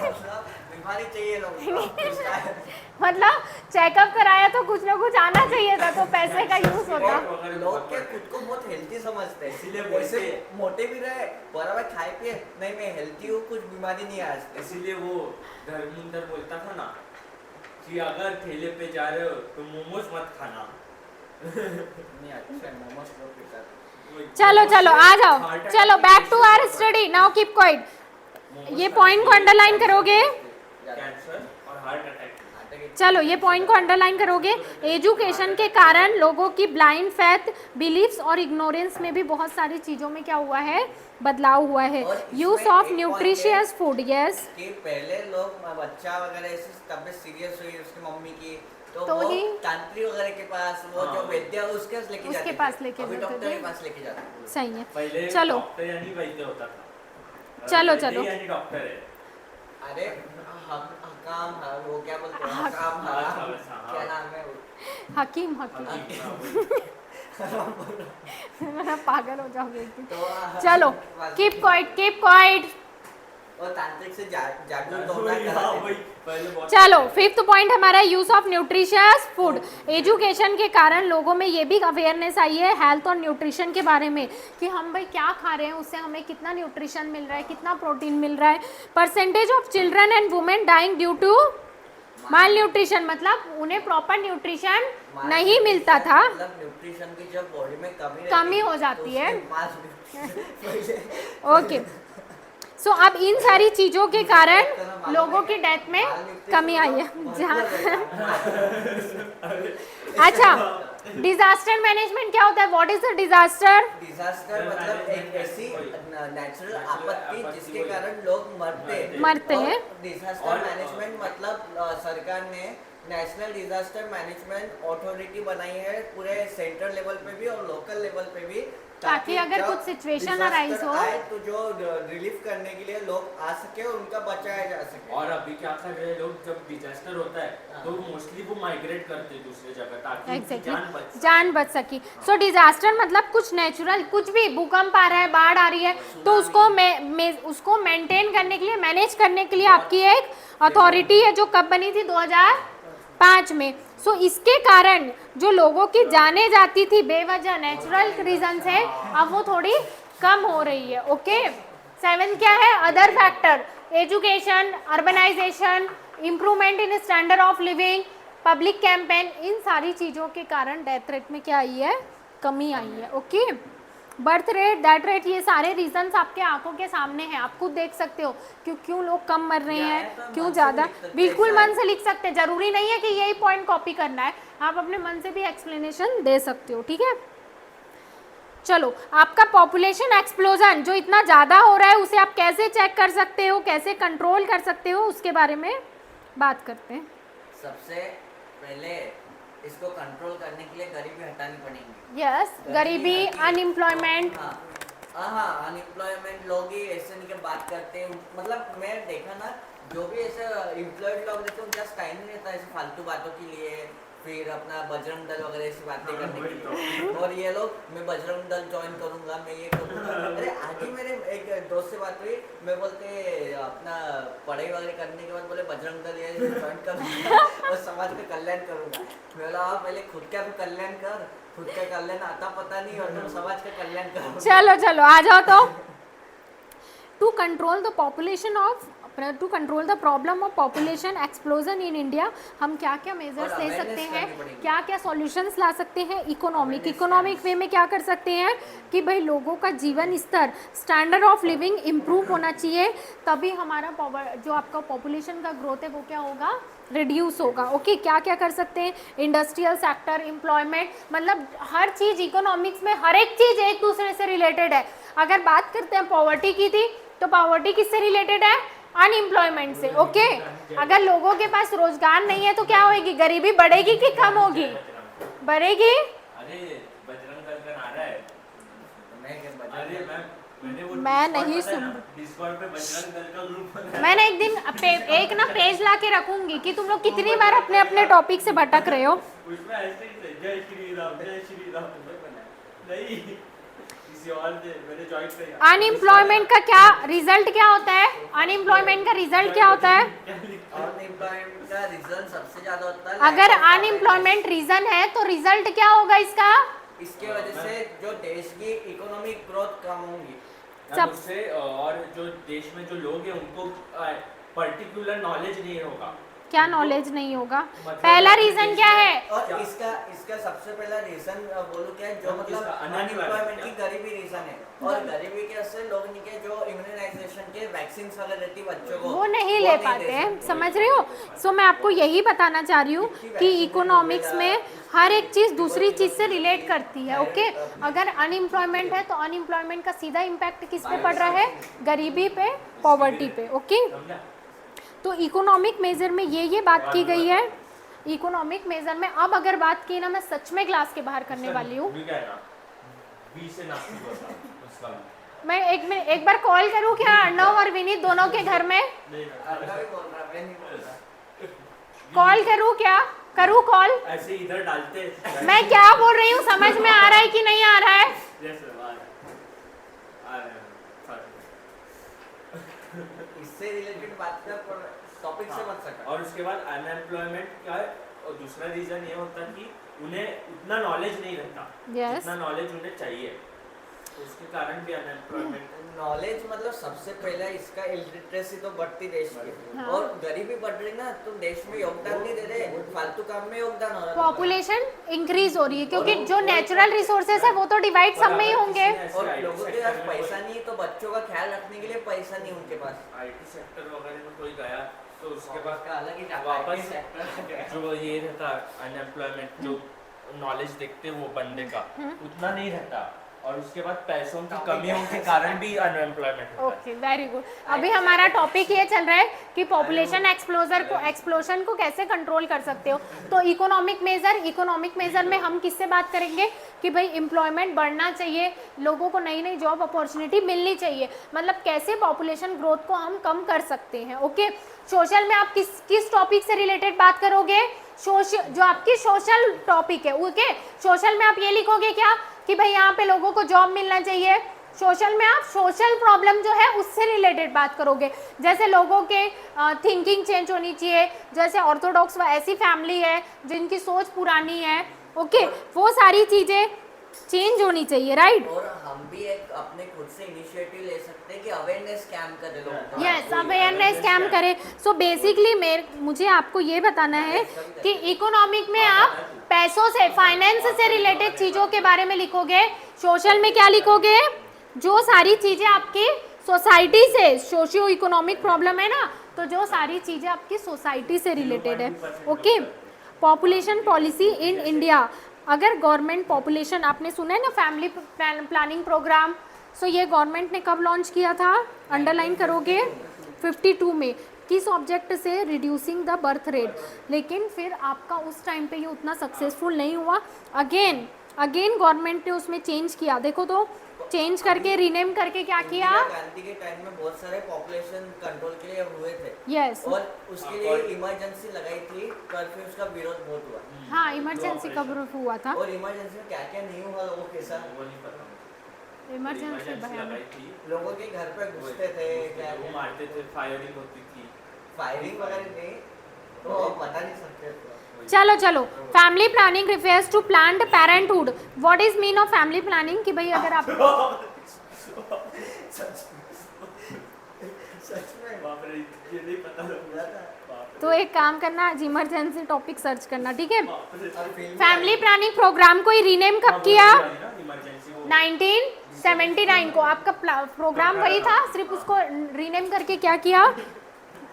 बीमारी चाहिए लोगों को। मतलब चेकअप कराया तो कुछ ना कुछ आना चाहिए था, तो पैसे का यूज होता। लोग क्या खुद को बहुत हेल्थी समझते हैं, इसीलिए वैसे बोलते हैं। मोटे भी रहे, बराबर खाए पिए, नहीं मैं हेल्थी हूँ, कुछ बीमारी नहीं है आज तक। इसीलिए वो धर्मेंद्र बोलता था ना कि अगर ठेले पे जा रहे हो तो मोमोज मत खाना। नहीं अच्छा मोमोज लोग पीता है। चलो चलो आ जाओ, Heart attack चलो की बैक टू cases आवर बढ़- study, now keep quiet. Momos ये खाने पॉइंट को से अंडरलाइन करोगे। कैंसर और हार्ट अटैक। चलो ये पॉइंट को अंडरलाइन करोगे। एजुकेशन के कारण लोगों की ब्लाइंड फेथ, बिलीफ्स और इग्नोरेंस में भी बहुत सारी चीज़ों में क्या हुआ है, बदलाव हुआ है। और इसमें यूज एक ऑफ point न्यूट्रिशियस है फूड, यस। कि पहले लोग बच्चा वगैरह ऐसी तबीयत सीरियस हुई उसकी मम्मी की तो तो वो ही तांत्रिक वगैरह के पास, वो हाँ। जो वैद्य उसके लेके उसके जाते पास थे। लेके अभी जाते डॉक्टर थे। के पास लेके जाते हैं। सही है। पहले चलो। डॉक्टर यानी वैद्य होता था। चलो, वैद्य चलो। यानी डॉक्टर है। अरे हकाम वो क्या बोलते हैं, हक- हकाम अच्छा, हराम, वैसा, हाँ। क्या नाम है वो? हकीम हकीम हकीम, हाँ, वही। पागल हो जाओगे एक दिन। तो चलो कीप क्वाइट, कीप क्वाइट। और तांत्रिक से जागरूक होना वही, हाँ, कराते वही, थे। पहले बहुत- चलो फिफ्थ पॉइंट हमारा use of nutritious food. Education के कारण लोगों में ये भी अवेयरनेस आई है हेल्थ और न्यूट्रिशन के बारे में कि हम भाई क्या खा रहे हैं, उससे हमें कितना न्यूट्रिशन मिल रहा है, कितना प्रोटीन मिल रहा है। Percentage of children and women dying due to malnutrition, मतलब उन्हें प्रॉपर न्यूट्रिशन नहीं मिलता था। मतलब न्यूट्रिशन की जब बॉडी में कमी कमी हो रहती जाती तो है। उसके माल ओके सो अब इन सारी चीज़ों के कारण लोगों की डेथ में कमी आई है। अच्छा डिजास्टर मैनेजमेंट क्या होता है, what is the disaster? Disaster मतलब एक ऐसी नेचुरल आपत्ति जिसके कारण लोग मरते हैं। डिजास्टर और- मैनेजमेंट मतलब सरकार ने नेशनल डिजास्टर मैनेजमेंट अथॉरिटी बनाई है पूरे सेंट्रल लेवल पे भी और लोकल लेवल पे भी, ताकि अगर जब कुछ situation disaster arise हो- आए तो जो रिलीफ करने के लिए लोग आ सके, उनका बचाया जा सके। और अभी क्या कर रहे हैं लोग, जब डिजास्टर होता है तो मोस्टली वो माइग्रेट करते हैं दूसरे जगह ताकि उनकी एग्जैक्टली जान बच सके। जान बच सकी। सो डिजास्टर मतलब कुछ नेचुरल, कुछ भी भूकंप आ रहा है, बाढ़ आ रही है, तो उसको मेंटेन करने के लिए, मैनेज करने के लिए आपकी एक अथॉरिटी है जो कब बनी थी, 2005 में। सो इसके कारण जो लोगों की जाने जाती थी बेवजह नेचुरल रीजन से, अब वो थोड़ी कम हो रही है। ओके 7 क्या है, other factor, education, urbanisation, improvement in standard of living, public campaign, इन सारी चीज़ों के कारण डेथ रेट में क्या आई है, कमी आई है। Okay birth rate, death rate, ये सारे रीजंस आपके आंखों के सामने हैं, आप खुद देख सकते हो क्यों लोग कम मर रहे हैं, क्यों ज़्यादा। बिल्कुल मन से लिख सकते हैं, जरूरी नहीं है कि यही पॉइंट कॉपी करना है, आप अपने मन से भी एक्सप्लेनेशन दे सकते हो। ठीक है चलो आपका पॉपुलेशन एक्सप्लोजन जो इतना ज़्यादा हो रहा है उसे आप कैसे चेक कर सकते हो, कैसे कंट्रोल कर सकते हो, उसके बारे में बात करते हैं। सबसे पहले इसको कंट्रोल करने के लिए गरीबी हटानी पड़ेगी। यस गरीबी, अनएम्प्लॉयमेंट। हाँ अनएम्प्लॉयमेंट लोग ही ऐसे नहीं के बात करते हैं, मतलब मैं देखा ना जो भी ऐसे एम्प्लॉयड लोग रहते हैं उनका टाइम नहीं रहता ऐसे फालतू बातों के लिए, फिर अपना बजरंग दल वगैरह ऐसी बातें करने के लिए। और ये लोग मैं बजरंग दल ज्वाइन करूंगा, मैं ये करूंगा। अरे आज ही मेरे एक दोस्त से बात हुई, मैं बोलते अपना पढ़ाई वगैरह करने के बाद बोले बजरंग दल ये ज्वाइन करूंगा और समाज का कल्याण करूंगा। मैं बोला पहले खुद का भी कल्याण कर, खुद का कल्याण आता पता नहीं और तुम समाज का कल्याण करो। चलो चलो आ जाओ। तो to control the population of to control the problem of population explosion in India हम क्या क्या मेजर्स और ले awareness सकते हैं, करनी पड़ेगी। क्या क्या सॉल्यूशंस ला सकते हैं। इकोनॉमिक Awareness वे में क्या कर सकते हैं कि भाई लोगों का जीवन स्तर, स्टैंडर्ड ऑफ लिविंग इम्प्रूव होना चाहिए, तभी हमारा जो आपका पॉपुलेशन का ग्रोथ है वो क्या होगा, रिड्यूस होगा। ओके, क्या क्या कर सकते हैं, इंडस्ट्रियल सेक्टर, एम्प्लॉयमेंट, मतलब हर चीज़ इकोनॉमिक्स में हर एक चीज़ एक दूसरे से रिलेटेड है। अगर बात करते हैं पॉवर्टी की थी, तो पॉवर्टी किससे रिलेटेड है, अनएम्प्लॉयमेंट से। ओके, अगर लोगों के पास रोजगार नहीं है तो क्या होगी, गरीबी बढ़ेगी कि कम होगी, बढ़ेगी। अरे बजरंग दल का नारा है। अरे मैं नहीं सुन, डिस्कॉर्ड पे बजरंग दल का ग्रुप बना है। मैंने एक दिन एक ना पेज ला के रखूंगी कि तुम लोग कितनी बार अपने अपने टॉपिक से भटक रहे हो। उसमें ऐसे ही थे, जय श्री राम नहीं किसी और ने मैंने ज्वाइन किया। अनएम्प्लॉयमेंट का क्या रिजल्ट क्या होता है, अनएम्प्लॉयमेंट का रिजल्ट क्या होता है, अनएम्प्लॉयमेंट का रिजल्ट सबसे ज्यादा होता है अगर अनएम्प्लॉयमेंट रीजन है तो रिजल्ट क्या होगा इसका, इसके वजह से जो देश की इकोनॉमिक ग्रोथ कम होगी। सब- उससे और जो देश में जो लोग हैं उनको पर्टिकुलर नॉलेज नहीं होगा। क्या नॉलेज नहीं होगा। मतलब पहला रीजन क्या है, और क्या? इसका सबसे पहला रीजन बोलो क्या है, जो हाँ, मतलब इसका अनएम्प्लॉयमेंट की क्या? गरीबी रीजन है। और गरीबी के से लोग नहीं के जो इम्यूनाइजेशन के वैक्सीन वगैरह रहती बच्चों को वो नहीं ले पाते दे हैं, सकते। समझ रहे हो। सो मैं आपको यही बताना चाह रही हूँ कि इकोनॉमिक्स में हर एक चीज़ दूसरी चीज़ से रिलेट करती है। ओके, अगर अनएम्प्लॉयमेंट है तो अनएम्प्लॉयमेंट का सीधा इम्पैक्ट किस पे पड़ रहा है, गरीबी पे, पॉवर्टी पे। ओके, समझा? तो इकोनॉमिक मेजर में ये बात की गई है। इकोनॉमिक मेजर में अब अगर बात की ना, मैं सच में क्लास के बाहर करने वाली हूँ। भी क्या है ना, बी से नास्तिक होता उसका भी। मैं एक बार कॉल करूँ क्या अर्णव और विनीत दोनों के घर में, नहीं, अर्णव ही बोल रहा है, मैं नहीं बोल रहा। कॉल करूँ क्या, करूँ कॉल, ऐसे इधर डालते मैं क्या बोल रही हूँ समझ में आ रहा है कि नहीं आ रहा है। जैसे आ रहे हैं, इससे रिलेटेड बात कर, पर टॉपिक से मत सका। और उसके बाद अनएम्प्लॉयमेंट का और दूसरा रीजन ये होता है कि उन्हें उतना नॉलेज नहीं रहता Yes. जितना नॉलेज उन्हें चाहिए, तो उसके कारण भी अनएम्प्लॉयमेंट। नॉलेज मतलब सबसे पहले इसका इलिटरेसी तो बढ़ती देश की, हाँ। और गरीबी बढ़ रही ना, तो देश में योगदान नहीं दे रहे, फालतू काम में योगदान हो रहा है। पॉपुलेशन इंक्रीज हो रही है क्योंकि जो नेचुरल रिसोर्सेज है वो तो डिवाइड सब में ही होंगे। और लोगों के पास पैसा नहीं, तो बच्चों का ख्याल रखने के लिए पैसा नहीं उनके पास। आईटी सेक्टर वगैरह में कोई गया तो उसके बाद का अलग ही वापस सेक्टर जो ये रहता अनएम्प्लॉयमेंट, जो नॉलेज देखते वो बंदे का उतना नहीं रहता, और उसके बाद पैसों की कमियों के कारण भी अनएम्प्लॉयमेंट होता है। Okay, very good. अभी हमारा टॉपिक ये चल रहा है कि पॉपुलेशन एक्सप्लोजन को कैसे कंट्रोल कर सकते हो। तो इकोनॉमिक मेजर में हम किससे बात करेंगे कि भाई एम्प्लॉयमेंट बढ़ना चाहिए, लोगों को नई नई जॉब अपॉर्चुनिटी मिलनी चाहिए, मतलब कैसे पॉपुलेशन ग्रोथ को हम कम कर सकते हैं। ओके, सोशल में आप किस टॉपिक से रिलेटेड बात करोगे, जो आपकी सोशल टॉपिक है। ओके, सोशल में आप ये लिखोगे क्या कि भाई यहाँ पे लोगों को जॉब मिलना चाहिए। सोशल में आप सोशल प्रॉब्लम जो है उससे रिलेटेड बात करोगे, जैसे लोगों के थिंकिंग चेंज होनी चाहिए, जैसे ऑर्थोडॉक्स ऐसी फैमिली है जिनकी सोच पुरानी है। ओके, वो सारी चीज़ें चेंज होनी चाहिए, राइट। और हम भी एक अपने खुद से इनिशिएटिव ले सकते हैं कि अवेयरनेस कैंप करें लोगों को। यस, अवेयरनेस कैम्प करें। सो बेसिकली मुझे आपको ये बताना है कि इकोनॉमिक में आप पैसों से, फाइनेंस से रिलेटेड चीज़ों के बारे में लिखोगे। सोशल में क्या लिखोगे, जो सारी चीज़ें आपकी सोसाइटी से, सोशियो इकोनॉमिक प्रॉब्लम है ना, तो जो सारी चीज़ें आपकी सोसाइटी से रिलेटेड है। Okay, population policy in India, अगर गवर्नमेंट पॉपुलेशन, आपने सुना है ना फैमिली प्लानिंग प्रोग्राम, सो ये गवर्नमेंट ने कब लॉन्च किया था, अंडरलाइन करोगे 52 में, किस ऑब्जेक्ट से, रिड्यूसिंग द बर्थ रेट। लेकिन फिर आपका उस टाइम पे ये उतना सक्सेसफुल नहीं हुआ। अगेन गवर्नमेंट ने उसमें चेंज किया, देखो तो चेंज करके रीनेम करके क्या किया। इंदिरा गांधी के टाइम में बहुत सारे पॉपुलेशन कंट्रोल के लिए हुए थे। यस, और उसके लिए इमरजेंसी लगाई थी, कर्फ्यू का विरोध बहुत हुआ। हाँ, इमरजेंसी कब हुआ था, और इमरजेंसी में क्या क्या नहीं हुआ, वो कैसा वो नहीं पता, इमरजेंसी लगाई भयानक। थी, लोगों के घर पे घुसते थे, क्या वो मारते थे, फायरिंग होती थी। फायरिंग वगैरह नहीं, तो हम बता नहीं सकते थे। चलो, family planning refers to planned parenthood. What is mean of family planning, कि भाई अगर आप ये नहीं पता था। तो एक काम करना, आज इमरजेंसी टॉपिक सर्च करना, ठीक है। और फिल्म फैमिली प्लानिंग प्रोग्राम को रिनेम कब किया? इमरजेंसी वो 1979 को। आपका प्रोग्राम वही था, सिर्फ उसको रीनेम करके क्या किया?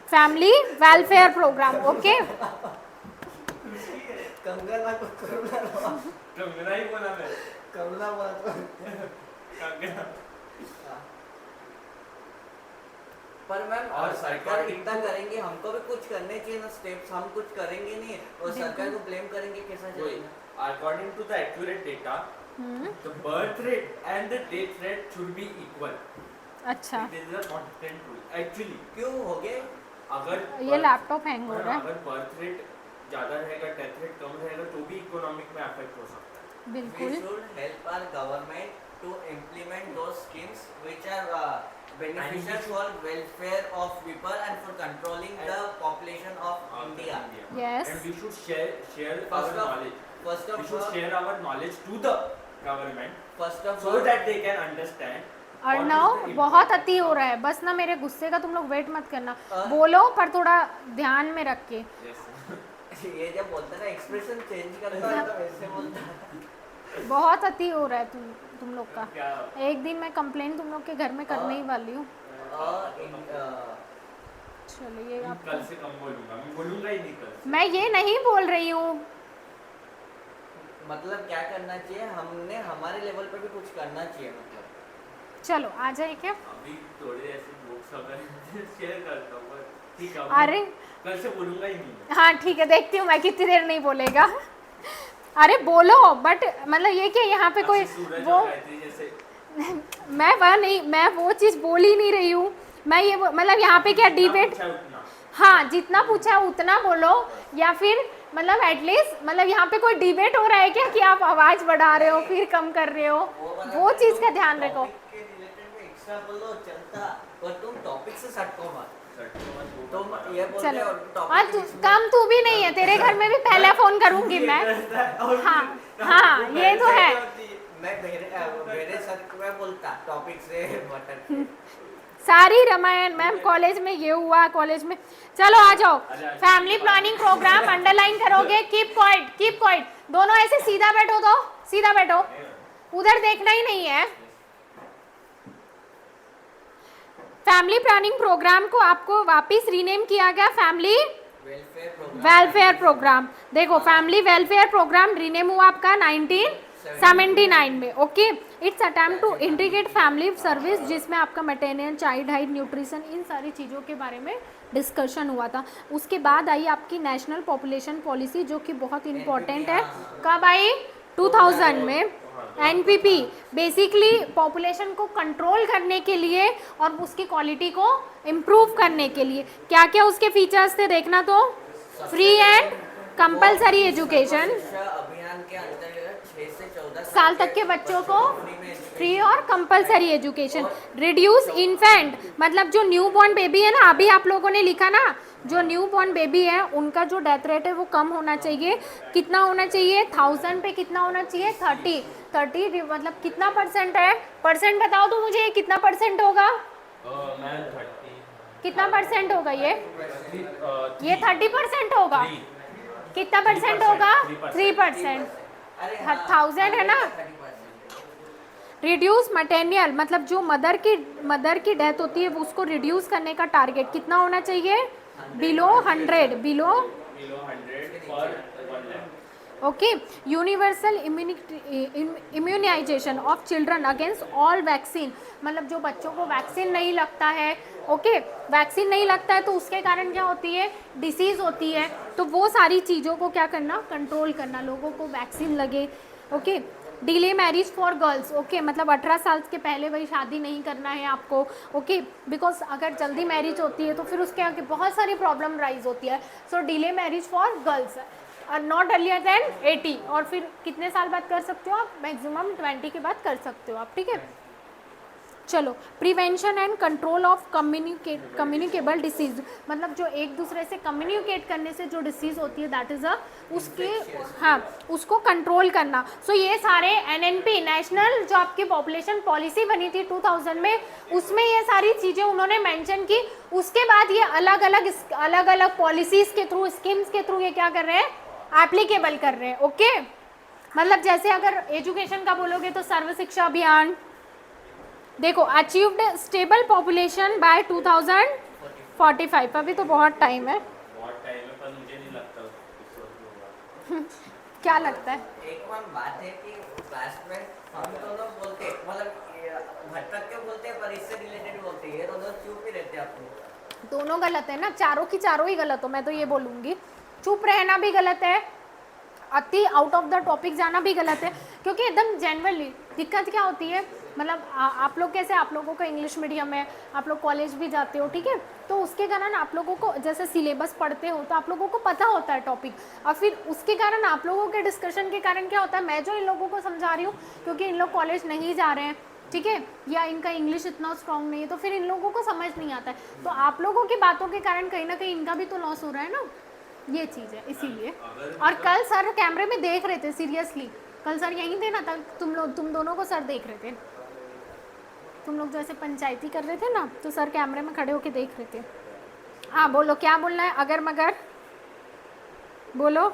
Family welfare program. Okay, Kangana को करुणा कंगना ही बोला मैं। करुणा बात कंगना। पर मैम और और सरकार सरकार इतना करेंगे, हमको भी कुछ करने चाहिए ना स्टेप्स। हम कुछ करेंगे नहीं और सरकार को ब्लेम करेंगे, कैसा चलेगा? According to the accurate data, the birth rate and the death rate should be equal. अच्छा, It is a constant rule. Actually, क्यों हो गए? अगर ये लैपटॉप हैंग हो रहा है। अगर बर्थ रेट ज्यादा रहेगा, डेथ रेट कम रहेगा, तो भी इकोनॉमिक में अफेक्ट हो सकता है। We बिल्कुल। should help our government to implement those schemes which are beneficial for welfare of people and for controlling the population of India. Yes. And we should share our First knowledge. First We of should all, share our knowledge to the government first of so all, that they can understand. what is Arnav, the बहुत important अति हो रहा है, बस ना मेरे गुस्से का तुम लोग वेट मत करना, बोलो पर थोड़ा ध्यान में रख के। Yes. ये जब बोलता है ना एक्सप्रेशन चेंज करता है तो वैसे बोलता है। बहुत अति हो रहा है तुम लोग का। क्या एक दिन मैं कंप्लेन तुम लोग के घर में करने ही वाली हूँ। चलिए आप, कल से कम बोलूंगा, मैं बोलूंगा ही नहीं कल से। मैं ये नहीं बोल रही हूँ। मतलब क्या करना चाहिए, हमने हमारे लेवल पे भी कुछ करना चाहिए। मतलब चलो आ जाए क्या? अभी थोड़े ऐसे बुक्स अगर शेयर करता हूँ, ठीक है। अरे कल से बोलूंगा ही नहीं। हाँ ठीक है, देखती हूँ मैं कितनी देर नहीं बोलेगा। अरे बोलो, बट मतलब ये कि यहाँ पे कोई सूरज वो और गायत्री जैसे मैं वो चीज़ बोल ही नहीं रही हूँ। मैं ये मतलब यहाँ पे क्या डिबेट, पूछा उतना। हाँ जितना पूछा उतना बोलो, या फिर मतलब एटलीस्ट मतलब यहाँ पे कोई डिबेट हो रहा है क्या कि आप आवाज़ बढ़ा रहे हो फिर कम कर रहे हो, वो चीज़ का ध्यान रखो। टॉपिक के रिलेटेड में एक्स्ट्रा बोलो चलता, पर तुम टॉपिक से सटको मत। तुम ये बोल रहे चलो हो हाँ, टॉपिक तू कम तू भी नहीं है, तेरे घर में भी पहले फ़ोन करूँगी मैं। हाँ हाँ ये तो है। मैं मेरे सर में बोलता टॉपिक से मटन। सारी रामायण मैम कॉलेज में ये हुआ, कॉलेज में। चलो आ जाओ, फैमिली प्लानिंग प्रोग्राम अंडरलाइन करोगे। कीप क्वाइट, दोनों ऐसे सीधा बैठो, तो सीधा बैठो, उधर देखना ही नहीं है। फैमिली प्लानिंग प्रोग्राम को आपको वापस रीनेम किया गया फैमिली वेलफेयर प्रोग्राम। देखो फैमिली वेलफेयर प्रोग्राम रीनेम हुआ आपका 1979 में। Okay, it's attempt to integrate family service, जिसमें आपका मैटरनल, चाइल्ड हाइट, न्यूट्रिशन, इन सारी चीज़ों के बारे में डिस्कशन हुआ था। उसके बाद आई आपकी नेशनल पॉपुलेशन पॉलिसी, जो कि बहुत इंपॉर्टेंट है। कब आई? 2000 में। एनपीपी बेसिकली पॉपुलेशन को कंट्रोल करने के लिए और उसकी क्वालिटी को इम्प्रूव करने के लिए। क्या क्या उसके फीचर्स थे देखना, तो फ्री एंड कंपलसरी एजुकेशन, अभियान के अंतर्गत 6 से 14 साल तक के बच्चों को फ्री और कंपलसरी एजुकेशन। रिड्यूस इन्फेंट, मतलब जो न्यू बॉर्न बेबी है ना, अभी आप लोगों ने लिखा ना, जो न्यू बॉर्न बेबी है उनका जो डेथ रेट है वो कम होना चाहिए। कितना होना चाहिए? 1000 पे कितना होना चाहिए? 30 मतलब कितना परसेंट है? परसेंट बताओ तो मुझे, कितना परसेंट होगा? मैं 30 कितना परसेंट होगा ये? ये 30% होगा। कितना परसेंट होगा? 3%। 1000 है ना। रिड्यूस मटेरियल, मतलब जो मदर की डेथ होती है उसको रिड्यूस करने का टारगेट कितना होना चाहिए? बिलो 100 पर 1 lakh. Okay. Universal immunisation of children against all vaccine, मतलब जो बच्चों को वैक्सीन नहीं लगता है, ओके, वैक्सीन नहीं लगता है तो उसके कारण क्या होती है? डिसीज़ होती है। तो वो सारी चीज़ों को क्या करना? कंट्रोल करना, लोगों को वैक्सीन लगे। Okay. Delay marriage for girls, okay, मतलब 18 साल के पहले वही शादी नहीं करना है आपको। ओके, बिकॉज अगर जल्दी मैरिज होती है तो फिर उसके आगे बहुत सारी प्रॉब्लम राइज होती है। So delay marriage for girls not earlier than 80, और फिर कितने साल बाद कर सकते हो आप? मैक्सिमम 20 के बाद कर सकते हो आप, ठीक है। चलो, prevention and control of communicable disease, मतलब जो एक दूसरे से कम्युनिकेट करने से जो डिसीज़ होती है दैट इज़ अ उसके, हाँ, उसको कंट्रोल करना। सो ये सारे एनएनपी, नेशनल जो आपकी पॉपुलेशन पॉलिसी बनी थी 2000 में, उसमें ये सारी चीज़ें उन्होंने मेंशन की। उसके बाद ये अलग अलग पॉलिसीज़ के थ्रू, स्कीम्स के थ्रू ये क्या कर रहे हैं, एप्लीकेबल कर रहे हैं। ओके, मतलब जैसे अगर एजुकेशन का बोलोगे तो सर्व शिक्षा अभियान, देखो अचीव्ड स्टेबल पॉपुलेशन बाय 2045, अभी तो बहुत टाइम है। बहुत टाइम है, पर मुझे नहीं लगता इस वक्त होगा। क्या लगता है? एक बात है कि क्लास में हम दोनों बोलते, मतलब भटक के बोलते हैं पर इससे रिलेटेड बोलते हैं, ये दोनों चुप ही रहते हैं अपने। दोनों गलत है ना, चारों की चारों ही गलत हो, मैं तो ये बोलूँगी। चुप रहना भी गलत है, अति आउट ऑफ द टॉपिक जाना भी गलत है, क्योंकि एकदम जनरली दिक्कत क्या होती है, मतलब आप लोग कैसे, आप लोगों का इंग्लिश मीडियम है, आप लोग कॉलेज भी जाते हो, ठीक है, तो उसके कारण आप लोगों को जैसे सिलेबस पढ़ते हो तो आप लोगों को पता होता है टॉपिक, और फिर उसके कारण आप लोगों के डिस्कशन के कारण क्या होता है, मैं जो इन लोगों को समझा रही हूँ क्योंकि इन लोग कॉलेज नहीं जा रहे हैं, ठीक है, या इनका इंग्लिश इतना स्ट्रांग नहीं है, तो फिर इन लोगों को समझ नहीं आता है, तो आप लोगों की बातों के कारण कहीं ना कहीं इनका भी तो लॉस हो रहा है ना, ये चीज़ है इसीलिए। और कल सर कैमरे में देख रहे थे, सीरियसली कल सर यहीं थे ना, तक तुम दोनों को सर देख रहे थे, तुम लोग जैसे पंचायती कर रहे थे ना, तो सर कैमरे में खड़े होके देख रहे थे। हाँ बोलो, क्या बोलना है, अगर मगर बोलो,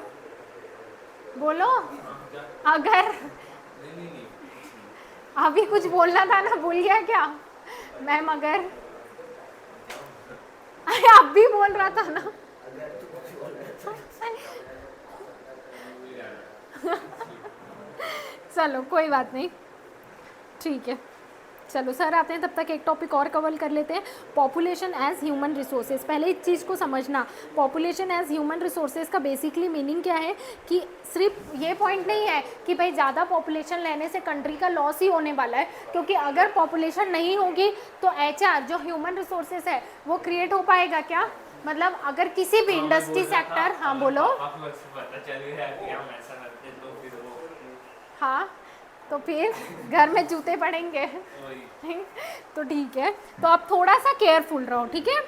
बोलो अगर, अभी कुछ बोलना था ना, भूल गया क्या? मैं मगर, अरे अब भी बोल रहा था ना। चलो कोई बात नहीं, ठीक है, चलो सर आते हैं, तब तक एक टॉपिक और कवर कर लेते हैं, पॉपुलेशन एज ह्यूमन रिसोर्सेज। पहले इस चीज़ को समझना, पॉपुलेशन एज ह्यूमन रिसोर्सेज का बेसिकली मीनिंग क्या है कि सिर्फ ये पॉइंट नहीं है कि भाई ज़्यादा पॉपुलेशन लेने से कंट्री का लॉस ही होने वाला है, क्योंकि अगर पॉपुलेशन नहीं होगी तो एचआर जो ह्यूमन रिसोर्सेज है वो क्रिएट हो पाएगा क्या, मतलब अगर किसी भी इंडस्ट्री सेक्टर, हाँ बोलो, हाँ तो फिर घर में जूते पड़ेंगे तो ठीक है, तो आप थोड़ा सा केयरफुल रहो, ठीक है।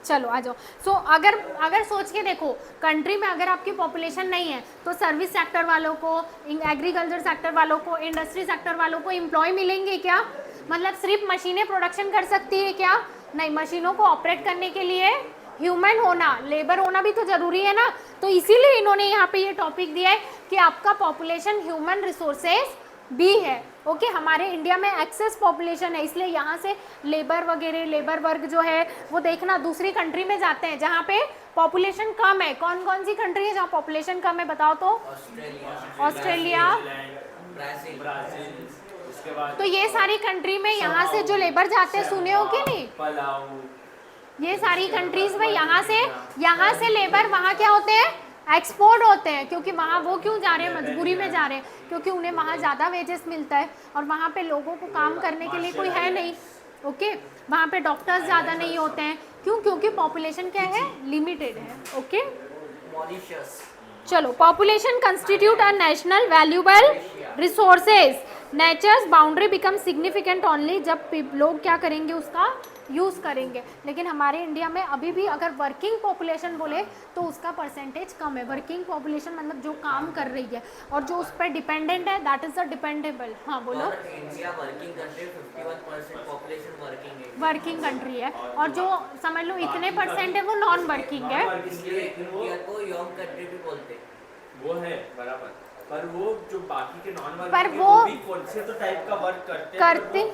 चलो आ जाओ। सो अगर सोच के देखो, कंट्री में अगर आपकी पॉपुलेशन नहीं है तो सर्विस सेक्टर वालों को, एग्रीकल्चर सेक्टर वालों को, इंडस्ट्री सेक्टर वालों को एम्प्लॉय मिलेंगे क्या, मतलब सिर्फ मशीनें प्रोडक्शन कर सकती है क्या, नहीं, मशीनों को ऑपरेट करने के लिए ह्यूमन होना, लेबर होना भी तो ज़रूरी है ना, तो इसीलिए इन्होंने यहाँ पे ये टॉपिक दिया है कि आपका पॉपुलेशन ह्यूमन रिसोर्सेज भी है। ओके, हमारे इंडिया में एक्सेस पॉपुलेशन है, इसलिए यहाँ से लेबर वगैरह, लेबर वर्ग जो है वो देखना दूसरी कंट्री में जाते हैं जहाँ पे पॉपुलेशन कम है। कौन कौन सी कंट्री है जहाँ पॉपुलेशन कम है, बताओ तो? ऑस्ट्रेलिया, तो ये सारी कंट्री में यहाँ से जो लेबर जाते हैं, सुने हो कि नहीं, ये सारी कंट्रीज में यहाँ से लेबर वहाँ क्या होते हैं, एक्सपोर्ट होते हैं, क्योंकि वहाँ वो क्यों जा रहे हैं, मजबूरी में जा रहे हैं, क्योंकि उन्हें वहाँ ज़्यादा वेजेस मिलता है और वहाँ पे लोगों को काम करने के लिए कोई है नहीं। ओके, वहाँ पे डॉक्टर्स ज़्यादा नहीं होते हैं, क्यों, क्योंकि पॉपुलेशन क्या है, लिमिटेड है। ओके, चलो, population constitute a national valuable resources, nature's boundary become significant only जब लोग क्या करेंगे, उसका यूज़ करेंगे। लेकिन हमारे इंडिया में अभी भी अगर वर्किंग पॉपुलेशन बोले तो उसका परसेंटेज कम है। वर्किंग पॉपुलेशन मतलब जो काम कर रही है और जो उस पर डिपेंडेंट है, दैट इज द डिपेंडेबल। हाँ बोलो। India working country, 51% population working है, वर्किंग कंट्री है, और जो समझ लो इतने परसेंट है वो नॉन वर्किंग है। इंडिया को यंग कंट्री भी बोलते हैं, वो है बराबर, पर वो जो बाकी के नॉन वर्किंग पर वो भी कौन से तो टाइप का वर्क करते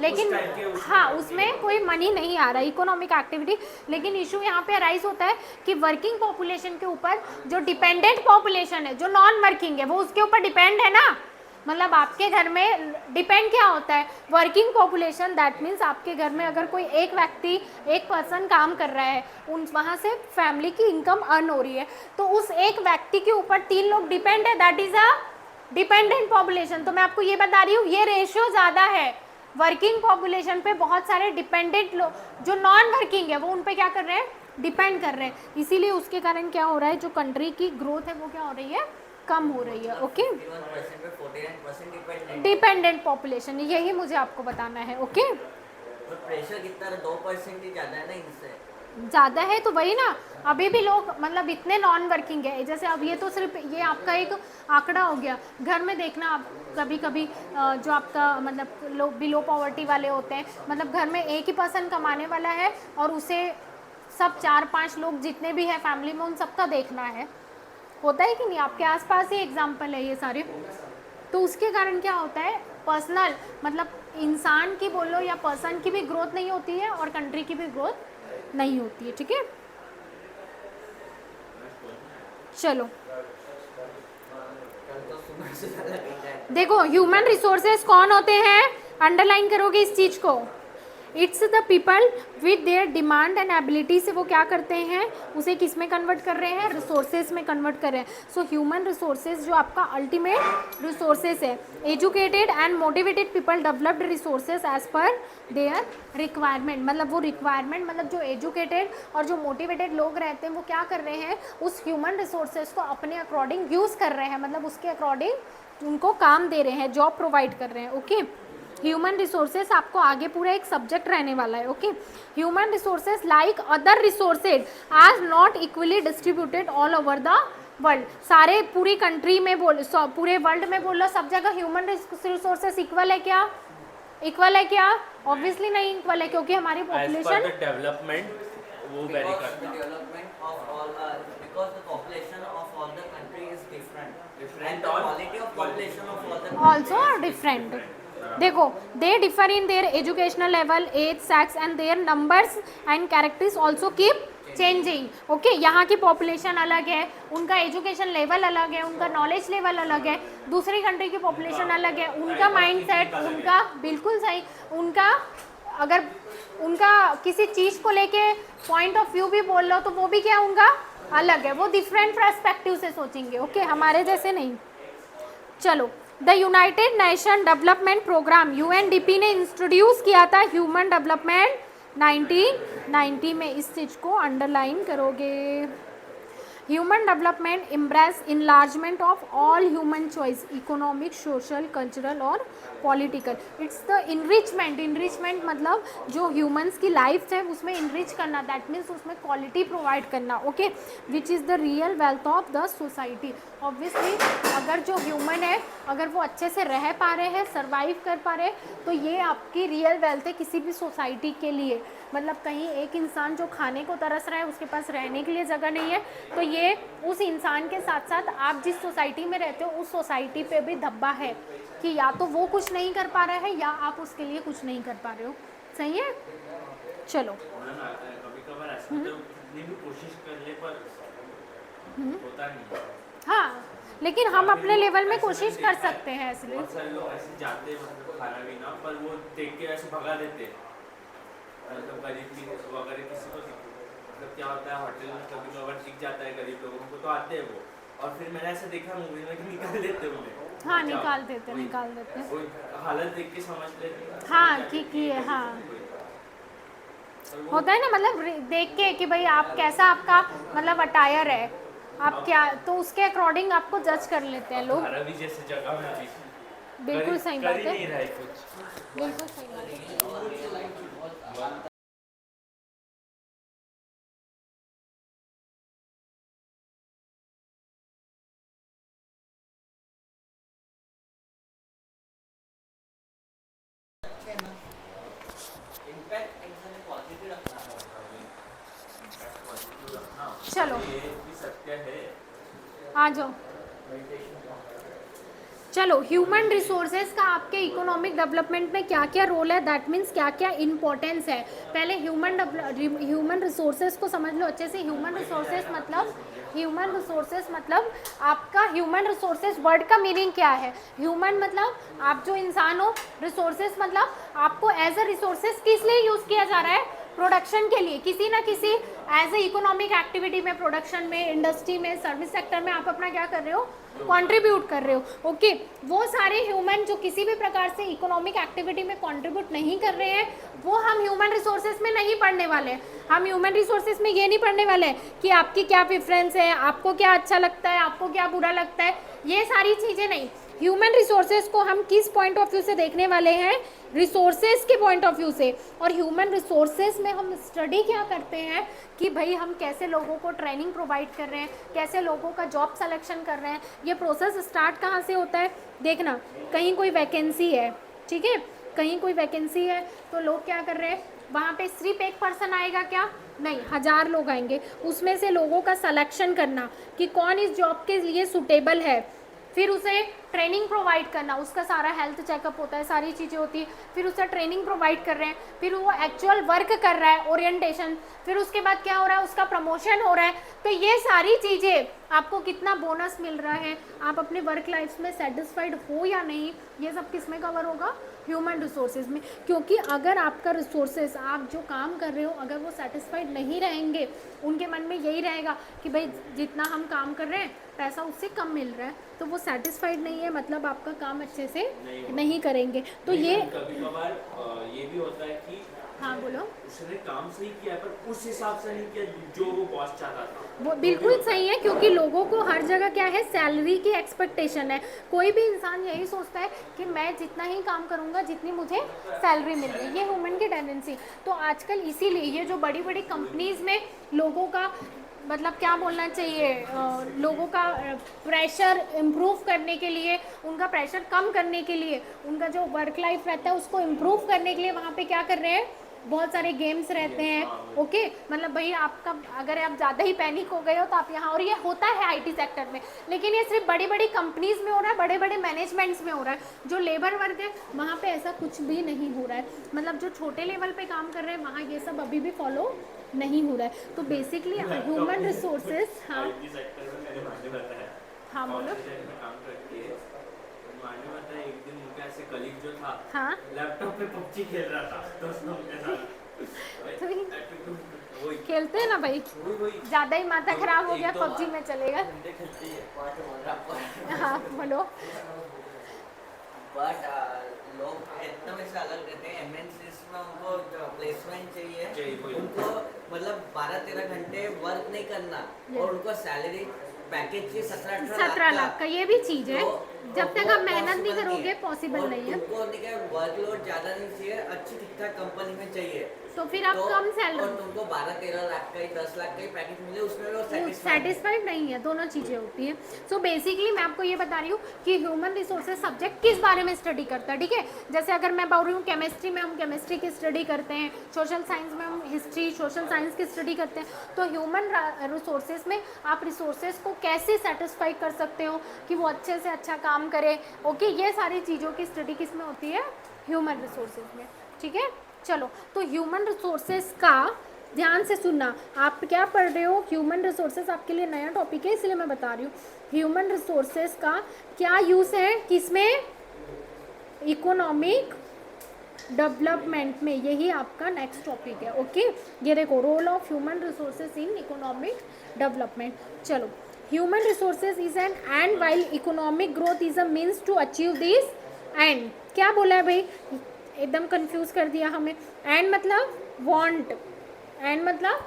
लेकिन हाँ, उसमें कोई मनी नहीं आ रहा, इकोनॉमिक एक्टिविटी। लेकिन इशू यहाँ पे अराइज होता है कि वर्किंग पॉपुलेशन के ऊपर जो डिपेंडेंट पॉपुलेशन है, जो नॉन वर्किंग है, वो उसके ऊपर डिपेंड है ना। मतलब आपके घर में डिपेंड क्या होता है, वर्किंग पॉपुलेशन, दैट मीन्स आपके घर में अगर कोई एक व्यक्ति, एक पर्सन काम कर रहा है, वहाँ से फैमिली की इनकम अर्न हो रही है, तो उस एक व्यक्ति के ऊपर 3 लोग डिपेंड है, that is a dependent population. तो मैं आपको ये बता रही हूँ, ये रेशियो ज़्यादा है वर्किंग पॉपुलेशन पे। बहुत सारे डिपेंडेंट लोग जो नॉन वर्किंग है वो उन पे क्या कर रहे हैं, डिपेंड कर रहे हैं। इसीलिए उसके कारण क्या हो रहा है, जो कंट्री की ग्रोथ है वो क्या हो रही है, कम हो रही है। ओके, 51% पे 49% डिपेंडेंट। डिपेंडेंट पॉपुलेशन, यही मुझे आपको बताना है। ओके, और प्रेशर कितना है? 2% ही ज़्यादा है ना इनसे। ज़्यादा है तो वही ना, अभी भी लोग मतलब इतने नॉन वर्किंग है। जैसे अब ये तो सिर्फ ये आपका एक आंकड़ा हो गया। घर में देखना आप कभी कभी जो आपका मतलब लो बिलो पॉवर्टी वाले होते हैं, मतलब घर में एक ही पर्सन कमाने वाला है और उसे सब 4-5 लोग जितने भी है फैमिली में उन सबका देखना है। होता है कि नहीं? आपके आसपास ही एग्जाम्पल है ये सारे। तो उसके कारण क्या होता है, पर्सनल मतलब इंसान की बोलो या पर्सन की भी ग्रोथ नहीं होती है और कंट्री की भी ग्रोथ नहीं होती है। ठीक है, चलो कल तो सुबह से ज़्यादा पीता है। देखो, ह्यूमन रिसोर्सेज कौन होते हैं, अंडरलाइन करोगे इस चीज को। It's the people with their demand and ability से वो क्या करते हैं, उसे किस में कन्वर्ट कर रहे हैं, रिसोर्सेज में कन्वर्ट कर रहे हैं। सो ह्यूमन रिसोर्सेज जो आपका अल्टीमेट रिसोर्सेज है, educated and motivated people developed resources as per their requirement. मतलब वो रिक्वायरमेंट मतलब जो एजुकेटेड और जो मोटिवेटेड लोग रहते हैं वो क्या कर रहे हैं, उस ह्यूमन रिसोर्सेज को अपने अकॉर्डिंग यूज़ कर रहे हैं, मतलब उसके अकॉर्डिंग उनको काम दे रहे हैं, जॉब प्रोवाइड कर रहे हैं। ओके, ह्यूमन रिसोर्सेज आपको आगे पूरा एक सब्जेक्ट रहने वाला है। Okay, human resources like other resources are not equally distributed all over the world. सारे पूरी कंट्री में पूरे वर्ल्ड में बोल लो, सब जगह ह्यूमन रिसोर्सेज इक्वल है क्या? इक्वल है क्या? ऑब्वियसली नहीं इक्वल है, क्योंकि हमारी पॉपुलेशन डेवलपमेंट वो वेरी Because करता the है। development of all, because the population of all the country is different, Different and the और quality of population of all the also different. देखो, they differ in their educational level, age, sex and their numbers and characters also keep changing. Okay, यहाँ की population अलग है, उनका education level अलग है, उनका नॉलेज लेवल अलग है, दूसरी कंट्री की पॉपुलेशन अलग है, उनका माइंडसेट, उनका बिल्कुल सही, उनका अगर उनका किसी चीज़ को लेके पॉइंट ऑफ व्यू भी बोल लो तो वो भी क्या उनका अलग है, वो डिफरेंट पर्सपेक्टिव से सोचेंगे। ओके, हमारे जैसे नहीं। चलो, the United Nation development programme UNDP ने इंट्रोड्यूस किया था ह्यूमन डेवलपमेंट 1990 में। इस चीज को अंडरलाइन करोगे। Human development embrace enlargement of all human choice, economic, social, cultural और political. It's the enrichment. Enrichment मतलब जो ह्यूमंस की लाइफ है उसमें इनरिच करना, दैट मीन्स उसमें क्वालिटी प्रोवाइड करना। Okay, which is the real wealth of the society. Obviously अगर जो ह्यूमन है अगर वो अच्छे से रह पा रहे हैं, सर्वाइव कर पा रहे, तो ये आपकी रियल वेल्थ है किसी भी सोसाइटी के लिए। मतलब कहीं एक इंसान जो खाने को तरस रहा है, उसके पास रहने के लिए जगह नहीं है, तो ये उस इंसान के साथ साथ आप जिस सोसाइटी में रहते हो उस सोसाइटी पे भी धब्बा है कि या तो वो कुछ नहीं कर पा रहा है या आप उसके लिए कुछ नहीं कर पा रहे हो। सही है, चलो। कभी कभार ऐसा तो कितनी भी कोशिश कर ले पर होता नहीं। हाँ, लेकिन हम अपने लेवल में कोशिश कर सकते हैं। इसलिए बहुत सारे लोग ऐसे जाते हैं मतलब खाना पीना, पर वो देख के ऐसे भगा देते हैं। मतलब गरीब की वगैरह किसी को मतलब क्या होता है, होटल में कभी कभार टिक जाता है गरीब लोगों को, तो आते हैं वो, और फिर मैंने ऐसे देखा मूवी में कि निकाल देते उन्हें। हाँ, निकाल देते वो हालत देख के समझ लेते हैं। हाँ कि है, हाँ होता है ना, मतलब देख के कि भाई आप कैसा, आपका मतलब अटायर है, आप क्या, तो उसके अकॉर्डिंग आपको जज कर लेते हैं लोग। धारावी जैसे जगह में भी बिल्कुल सही बात कर ही है, नहीं रहा है कुछ। बिल्कुल सही बात है। इम्पैक्ट एकदम पॉजिटिव रखना है। चलो ये भी सत्य है। आ जाओ। चलो, ह्यूमन रिसोर्सेज का आपके इकोनॉमिक डेवलपमेंट में क्या क्या रोल है, दैट मीन्स क्या क्या इंपॉर्टेंस है। पहले ह्यूमन रिसोर्सेज को समझ लो अच्छे से। ह्यूमन रिसोर्सेज मतलब आपका ह्यूमन रिसोर्सेज वर्ड का मीनिंग क्या है। ह्यूमन मतलब आप जो इंसान हो, रिसोर्सेज मतलब आपको एज अ रिसोर्सेज किस लिए यूज़ किया जा रहा है, प्रोडक्शन के लिए, किसी ना किसी एज ए इकोनॉमिक एक्टिविटी में, प्रोडक्शन में, इंडस्ट्री में, सर्विस सेक्टर में आप अपना क्या कर रहे हो, कंट्रीब्यूट कर रहे हो। ओके, वो सारे ह्यूमन जो किसी भी प्रकार से इकोनॉमिक एक्टिविटी में कंट्रीब्यूट नहीं कर रहे हैं, वो हम ह्यूमन रिसोर्सेज में नहीं पढ़ने वाले। हम ह्यूमन रिसोर्सेज में ये नहीं पढ़ने वाले कि आपकी क्या प्रेफरेंस है, आपको क्या अच्छा लगता है, आपको क्या बुरा लगता है, ये सारी चीज़ें नहीं। ह्यूमन रिसोर्सेज को हम किस पॉइंट ऑफ व्यू से देखने वाले हैं, रिसोर्सेज के पॉइंट ऑफ व्यू से। और ह्यूमन रिसोर्सेज में हम स्टडी क्या करते हैं कि भाई हम कैसे लोगों को ट्रेनिंग प्रोवाइड कर रहे हैं, कैसे लोगों का जॉब सिलेक्शन कर रहे हैं। ये प्रोसेस स्टार्ट कहाँ से होता है, देखना कहीं कोई वैकेंसी है, ठीक है, कहीं कोई वैकेंसी है तो लोग क्या कर रहे हैं, वहाँ पे सिर्फ एक पर्सन आएगा क्या, नहीं 1000 लोग आएंगे, उसमें से लोगों का सिलेक्शन करना कि कौन इस जॉब के लिए सूटेबल है, फिर उसे ट्रेनिंग प्रोवाइड करना, उसका सारा हेल्थ चेकअप होता है, सारी चीज़ें होती है, फिर उसे ट्रेनिंग प्रोवाइड कर रहे हैं, फिर वो एक्चुअल वर्क कर रहा है, ओरिएंटेशन, फिर उसके बाद क्या हो रहा है, उसका प्रमोशन हो रहा है। तो ये सारी चीज़ें आपको कितना बोनस मिल रहा है, आप अपने वर्क लाइफ में सेटिस्फाइड हो या नहीं, ये सब किस में कवर होगा, ह्यूमन रिसोर्सेज में। क्योंकि अगर आपका रिसोर्सेज, आप जो काम कर रहे हो, अगर वो सेटिस्फाइड नहीं रहेंगे, उनके मन में यही रहेगा कि भाई जितना हम काम कर रहे हैं पैसा उससे कम मिल रहा है, तो वो सेटिस्फाइड नहीं है, मतलब आपका काम अच्छे से नहीं करेंगे। तो ये कभी कभार ये भी होता है कि हाँ बोलो, उसने काम सही किया है पर उस हिसाब से नहीं किया जो वो बॉस चाहता था। वो बिल्कुल सही है, क्योंकि लोगों को हर जगह क्या है, सैलरी की एक्सपेक्टेशन है। कोई भी इंसान यही सोचता है कि मैं जितना ही काम करूंगा जितनी मुझे सैलरी मिल रही है, ये ह्यूमन की टेंडेंसी। तो आजकल इसीलिए ये जो बड़ी बड़ी कंपनीज में लोगों का मतलब क्या बोलना चाहिए, लोगों का प्रेशर इम्प्रूव करने के लिए, उनका प्रेशर कम करने के लिए, उनका जो वर्क लाइफ रहता है उसको इम्प्रूव करने के लिए वहाँ पे क्या कर रहे हैं, बहुत सारे गेम्स रहते हैं। ओके, मतलब भाई आपका अगर आप ज़्यादा ही पैनिक हो गए हो तो आप यहाँ, और ये होता है आईटी सेक्टर में, लेकिन ये सिर्फ बड़ी बड़ी कंपनीज में हो रहा है, बड़े बड़े मैनेजमेंट्स में हो रहा है। जो लेबर वर्क है वहाँ पे ऐसा कुछ भी नहीं हो रहा है, मतलब जो छोटे लेवल पे काम कर रहे हैं वहाँ ये सब अभी भी फॉलो नहीं हो रहा है। तो बेसिकली ह्यूमन रिसोर्सेज, हाँ आईटी सेक्टर में मैंने मानने बताया, हाँ बोलो, में काम करती है, मानने बताया एक दिन उनका ऐसे कलीग जो था, हाँ लैपटॉप पे पबजी खेल रहा था दोस्तों के साथ। वही खेलते हैं ना भाई, वही ज़्यादा ही माथा खराब हो गया एक दो पबजी में चलेगा। घंटे खेलती है। हाँ बोलो, बट लोग एकदम ऐसे अलग रहते हैं, एमएनसीज में उनको प्लेसमेंट चाहिए, चाहिए, उनको मतलब 12-13 घंटे वर्क नहीं करना, और उनको सैलरी पैकेज चाहिए 17 लाख का, ये भी चीज़ है, जब तक आप मेहनत नहीं करोगे पॉसिबल नहीं है। उनको वर्कलोड ज़्यादा नहीं चाहिए, अच्छी ठीक ठाक कंपनी में चाहिए, तो फिर आप कम और सैलरी, तुमको 12-13 लाख का ही 10 लाख का ही पैकेज मिले, उसमें वो सेटिस्फाइड नहीं है, दोनों चीज़ें होती हैं। सो बेसिकली मैं आपको ये बता रही हूँ कि ह्यूमन रिसोर्सेज सब्जेक्ट किस बारे में स्टडी करता है, ठीक है। जैसे अगर मैं बोल रही हूँ केमिस्ट्री में हम केमिस्ट्री की स्टडी करते हैं, सोशल साइंस में हम हिस्ट्री सोशल साइंस की स्टडी करते हैं, तो ह्यूमन रिसोर्सेज में आप रिसोर्सेज को कैसे सेटिस्फाई कर सकते हो कि वो अच्छे से अच्छा काम करे। ओके, ये सारी चीज़ों की स्टडी किस में होती है, ह्यूमन रिसोर्सेज में, ठीक है। चलो, तो ह्यूमन रिसोर्सेज का ध्यान से सुनना, आप क्या पढ़ रहे हो, ह्यूमन रिसोर्सेज आपके लिए नया टॉपिक है इसलिए मैं बता रही हूँ। ह्यूमन रिसोर्सेज का क्या यूज़ है, किसमें, इकोनॉमिक डेवलपमेंट में, यही आपका नेक्स्ट टॉपिक है। ओके, ये देखो, role of human resources in economic development. चलो, human resources is an end while economic growth is a means to achieve this end. क्या बोला है भाई, एकदम कंफ्यूज कर दिया हमें। एंड मतलब वांट, एंड मतलब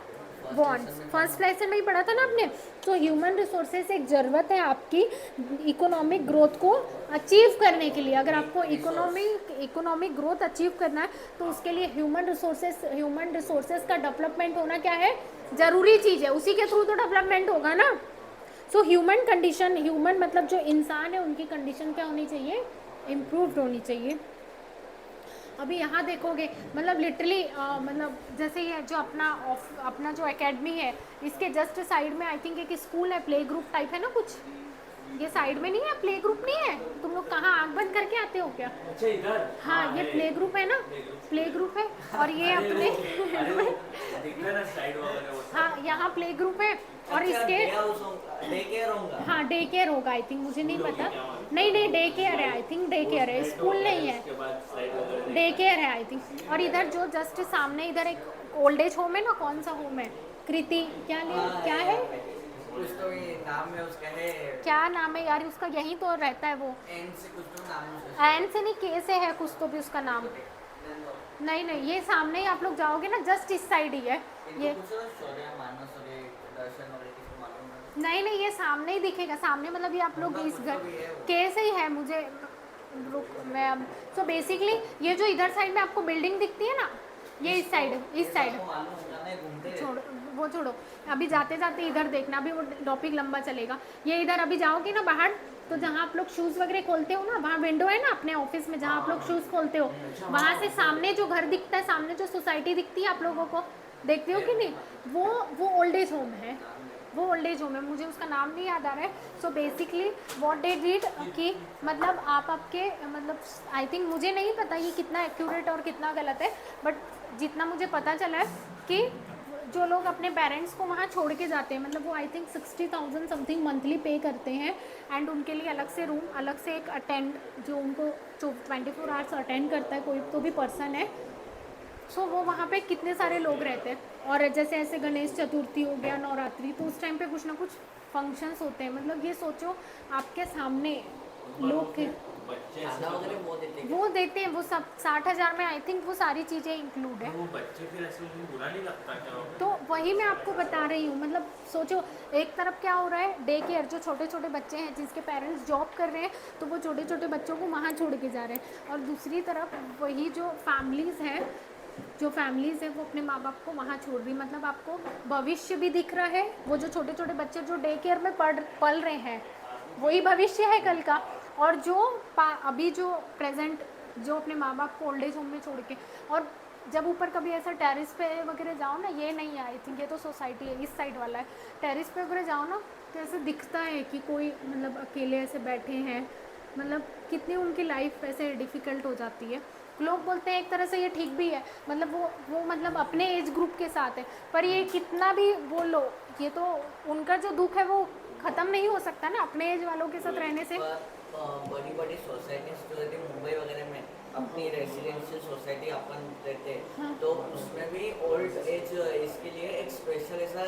वांट, फर्स्ट लेसन में ही पढ़ा था ना आपने। तो ह्यूमन रिसोर्सेज एक ज़रूरत है आपकी इकोनॉमिक ग्रोथ को अचीव करने के लिए। अगर आपको इकोनॉमिक ग्रोथ अचीव करना है तो उसके लिए ह्यूमन रिसोर्सेज का डेवलपमेंट होना क्या है, ज़रूरी चीज़ है, उसी के थ्रू तो डेवलपमेंट होगा ना। सो ह्यूमन कंडीशन, ह्यूमन मतलब जो इंसान है उनकी कंडीशन क्या होनी चाहिए, इम्प्रूव्ड होनी चाहिए। अभी यहाँ देखोगे मतलब लिटरली मतलब जैसे ये जो अपना जो एकेडमी है, इसके जस्ट साइड में आई थिंक एक स्कूल है, प्ले ग्रुप टाइप है ना कुछ, ये साइड में नहीं है, प्ले ग्रुप नहीं है। तुम लोग कहाँ आँख बंद करके आते हो क्या? अच्छा इधर, हाँ, ये प्ले ग्रुप है ना, प्ले ग्रुप है, और ये अपने हाँ यहाँ प्ले ग्रुप है, और इसके हाँ डे केयर होगा आई थिंक, मुझे नहीं पता, नहीं डे केयर है आई थिंक, डे केयर है, स्कूल नहीं है, डे केयर है आई थिंक। और इधर जो जस्ट सामने इधर एक ओल्ड एज होम है ना, कौन सा होम है, कृति क्या है, कुछ तो ये नाम है उसका, है क्या नाम है यार उसका, यहीं तो रहता है वो, एन से कुछ तो नाम है उसका। एन से नहीं, के से है कुछ तो भी उसका नाम, नहीं ये सामने ही आप लोग जाओगे ना, जस्ट इस साइड ही है ये। दर्शन वगैरह किसको मालूम है? नहीं नहीं, ये सामने ही दिखेगा, सामने मतलब ये आप लोग होगा, इस कुछ घर तो भी है वो। कैसे ही है मुझे रुक मैं अब सो बेसिकली ये जो इधर साइड में आपको बिल्डिंग दिखती है ना, ये इस साइड ये इस साइड सबको मालूम होगा ना, घूमते रहते छोड़ो वो छोड़ो, अभी जाते जाते इधर देखना, अभी वो टॉपिक लंबा चलेगा। ये इधर अभी जाओगे ना बाहर, तो जहाँ आप लोग शूज़ वगैरह खोलते हो ना, वहाँ विंडो है ना अपने ऑफिस में जहाँ आप लोग शूज़ खोलते हो, वहाँ से सामने जो घर दिखता है, सामने जो सोसाइटी दिखती है आप लोगों को, देखते हो कि नहीं, वो ओल्ड एज होम है, वो ओल्ड एज होम है, मुझे उसका नाम नहीं याद आ रहा है। So basically what they did कि मतलब आप आपके मतलब आई थिंक, मुझे नहीं पता ये कितना एक्यूरेट और कितना गलत है, बट जितना मुझे पता चला है कि जो लोग अपने पेरेंट्स को वहाँ छोड़ के जाते हैं, मतलब वो आई थिंक 60,000 समथिंग मंथली पे करते हैं, एंड उनके लिए अलग से रूम, अलग से एक अटेंड जो उनको 24 आवर्स अटेंड करता है कोई तो भी पर्सन है। सो वो वहाँ पे कितने सारे लोग रहते हैं, और जैसे ऐसे गणेश चतुर्थी हो गया, नवरात्रि, तो उस टाइम पे कुछ ना कुछ फंक्शंस होते हैं, मतलब ये सोचो आपके सामने लोग के बच्चे खाना ऐसे वगैरह वो देते हैं। वो देते हैं, वो सब 60,000 में आई थिंक वो सारी चीज़ें इंक्लूड है। वो बच्चे फिर ऐसे उन्हें बुरा नहीं लगता क्या? तो वही मैं आपको बता रही हूँ, मतलब सोचो एक तरफ क्या हो रहा है, डे केयर, जो छोटे छोटे बच्चे हैं जिसके पेरेंट्स जॉब कर रहे हैं, तो वो छोटे छोटे बच्चों को वहाँ छोड़ के जा रहे हैं, और दूसरी तरफ वही जो फैमिलीज़ है, जो फैमिलीज़ है वो अपने माँ बाप को वहाँ छोड़ रही, मतलब आपको भविष्य भी दिख रहा है, वो जो छोटे छोटे बच्चे जो डे केयर में पल रहे हैं वही भविष्य है कल का, और जो अभी जो प्रेजेंट जो अपने माँ बाप को ओल्ड एज होम में छोड़ के, और जब ऊपर कभी ऐसा टेरिस पे वगैरह जाओ ना, ये नहीं है आई थिंक, ये तो सोसाइटी है, इस साइड वाला है, टेरिस पे वगैरह जाओ ना तो ऐसे दिखता है कि कोई मतलब अकेले ऐसे बैठे हैं, मतलब कितनी उनकी लाइफ ऐसे डिफ़िकल्ट हो जाती है। लोग बोलते हैं एक तरह से ये ठीक भी है, मतलब वो मतलब अपने एज ग्रुप के साथ है, पर ये कितना भी बोलो, ये तो उनका जो दुख है वो ख़त्म नहीं हो सकता ना अपने एज वालों के साथ रहने से। बड़ी बड़ी सोसाइटीज जो रहती है मुंबई वगैरह में, अपनी रेसिडेंशियल सोसाइटी अपन रहते हैं, हाँ। तो उसमें भी ओल्ड एज इसके लिए एक स्पेशल ऐसा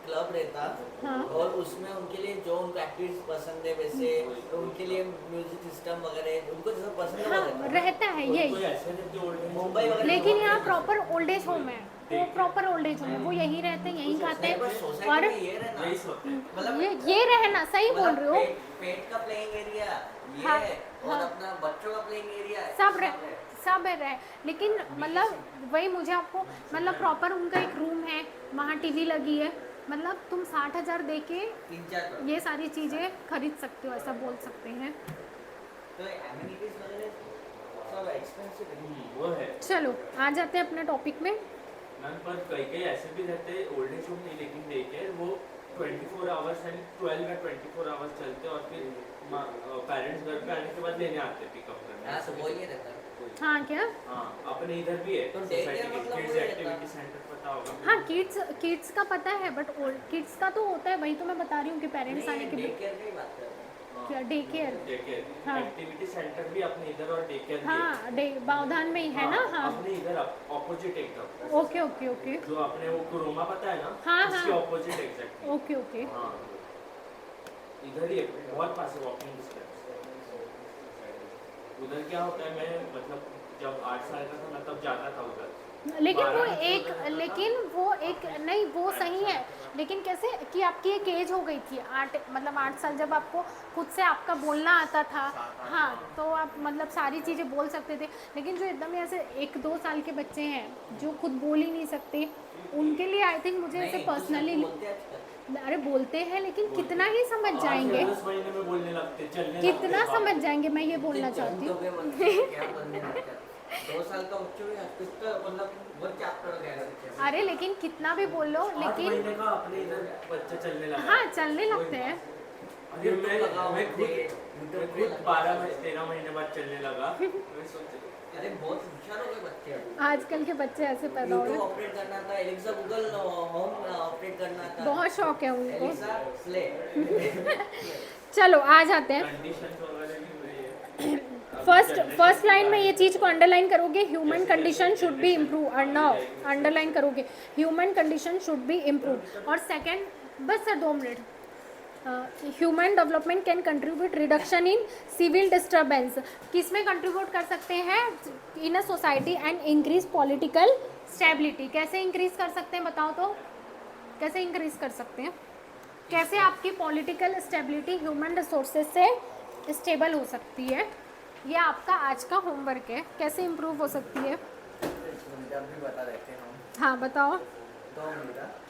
क्लब रहता, हाँ। और उसमें उनके लिए जो उनको एक्टिविटीज पसंद है, वैसे उनके लिए म्यूजिक सिस्टम वगैरह उनको जैसा पसंद है वो हाँ रहता है। रहता है कोई यही, ऐसे रहते ओल्ड एज मुंबई वगैरह में लेकिन बहुत यहाँ famous proper old age home है, वो प्रॉपर ओल्ड एज होम है, वो यहीं रहते हैं, यहीं खाते नहीं, बस हैं, सोसाइटी और में ये रहना, यही सोते हैं। मतलब ये रहना सही बोल मतलब रहे हो, पेट का प्लेइंग एरिया ये हाँ, है, और हाँ। अपना बच्चों का प्लेइंग एरिया सब रहे, लेकिन मतलब वही मुझे आपको मतलब प्रॉपर उनका एक रूम है, वहाँ टीवी लगी है, मतलब तुम 60,000 दे के 3-4 ये सारी चीज़ें खरीद सकते हो, ऐसा बोल सकते हैं। तो एमिनिटीज वगैरह सब एक्सपेंसिव है। वो है चलो आ जाते हैं अपने टॉपिक में। मैम, पर कई कई ऐसे भी रहते हैं ओल्ड एज होम नहीं, लेकिन डे केयर वो 24 आवर्स यानी 12 या 24 आवर्स चलते हैं, और फिर पेरेंट्स घर पे आने के बाद लेने आते हैं पिकअप करने। हाँ, तो वो ये रहता है। हाँ क्या, हाँ, अपने इधर भी है तो सोसाइटी daycare के मतलब किड्स वो रहता है। एक्टिविटी सेंटर, पता होगा। हाँ किड्स का पता है, बट ओल्ड किड्स का तो होता है, वही तो मैं बता रही हूँ कि पेरेंट्स आने के डे बाद। केयर की बात कर रहे हैं। क्या डे केयर, डे केयर हाँ। एक्टिविटी सेंटर भी अपने इधर, और डे केयर भी है। हाँ डे बावधान में ही है ना, हाँ अपने इधर ऑपोजिट एकदम, ओके ओके ओके जो अपने वो कुरोमा पता है ना, हाँ, उसके हाँ। Opposite exactly. Okay okay. हाँ, इधर ही है, बहुत पास है, वॉकिंग डिस्टेंस। उधर क्या होता है, मैं मतलब जब 8 साल का था मैं तब जाता था उधर, लेकिन वो 12 एक बजे तक लेकिन वो एक नहीं, वो सही है, लेकिन कैसे कि आपकी एक एज हो गई थी 8 साल, जब आपको खुद से आपका बोलना आता था, हाँ तो आप मतलब सारी चीज़ें बोल सकते थे, लेकिन जो एकदम ऐसे 1-2 साल के बच्चे हैं जो खुद बोल ही नहीं सकते, उनके लिए आई थिंक मुझे ऐसे नहीं, पर्सनली बोलते हैं आजकल। अरे बोलते हैं, लेकिन कितना ही समझ 8 जाएंगे, 10 महीने में बोलने लगते, चलने कितना लगते, समझ जाएंगे, मैं ये बोलना चाहती हूँ। क्या बनने लगता है? 2 साल का बच्चों में कुछ तो मतलब वो चैप्टर वगैरह। अरे लेकिन कितना भी बोल लो, 8 लेकिन महीने का अपने इधर बच्चा चलने लगा। हाँ चलने लगते हैं। अरे मैं खुद 12-13 महीने बाद चलने लगा। मैं सोच, अरे बहुत होशियार हो गए बच्चे अभी। आजकल के बच्चे ऐसे पैदा हो रहे यूट्यूब हैं, ऑपरेट करना था, एलेक्सा गूगल होम ऑपरेट करना था। बहुत शौक है उनको। Alexa play. चलो आ जाते हैं, कंडीशंस वगैरह भी हुई है। फर्स्ट लाइन में ये चीज़ को अंडरलाइन करोगे, human condition should be improve, और नाउ अंडरलाइन करोगे human condition should be improve, और सेकंड बस सर 2 मिनट, human development can contribute reduction in civil disturbance, किस में कंट्रीब्यूट कर सकते हैं, in a society and increase political stability. कैसे इंक्रीज कर सकते हैं बताओ तो, कैसे इंक्रीज कर सकते हैं? कैसे आपकी पॉलिटिकल स्टेबिलिटी ह्यूमन रिसोर्सेज से स्टेबल हो सकती है, ये आपका आज का होमवर्क है। कैसे इम्प्रूव हो सकती है? जब भी बता देते हैं हम। हाँ बताओ। 2 मिनट।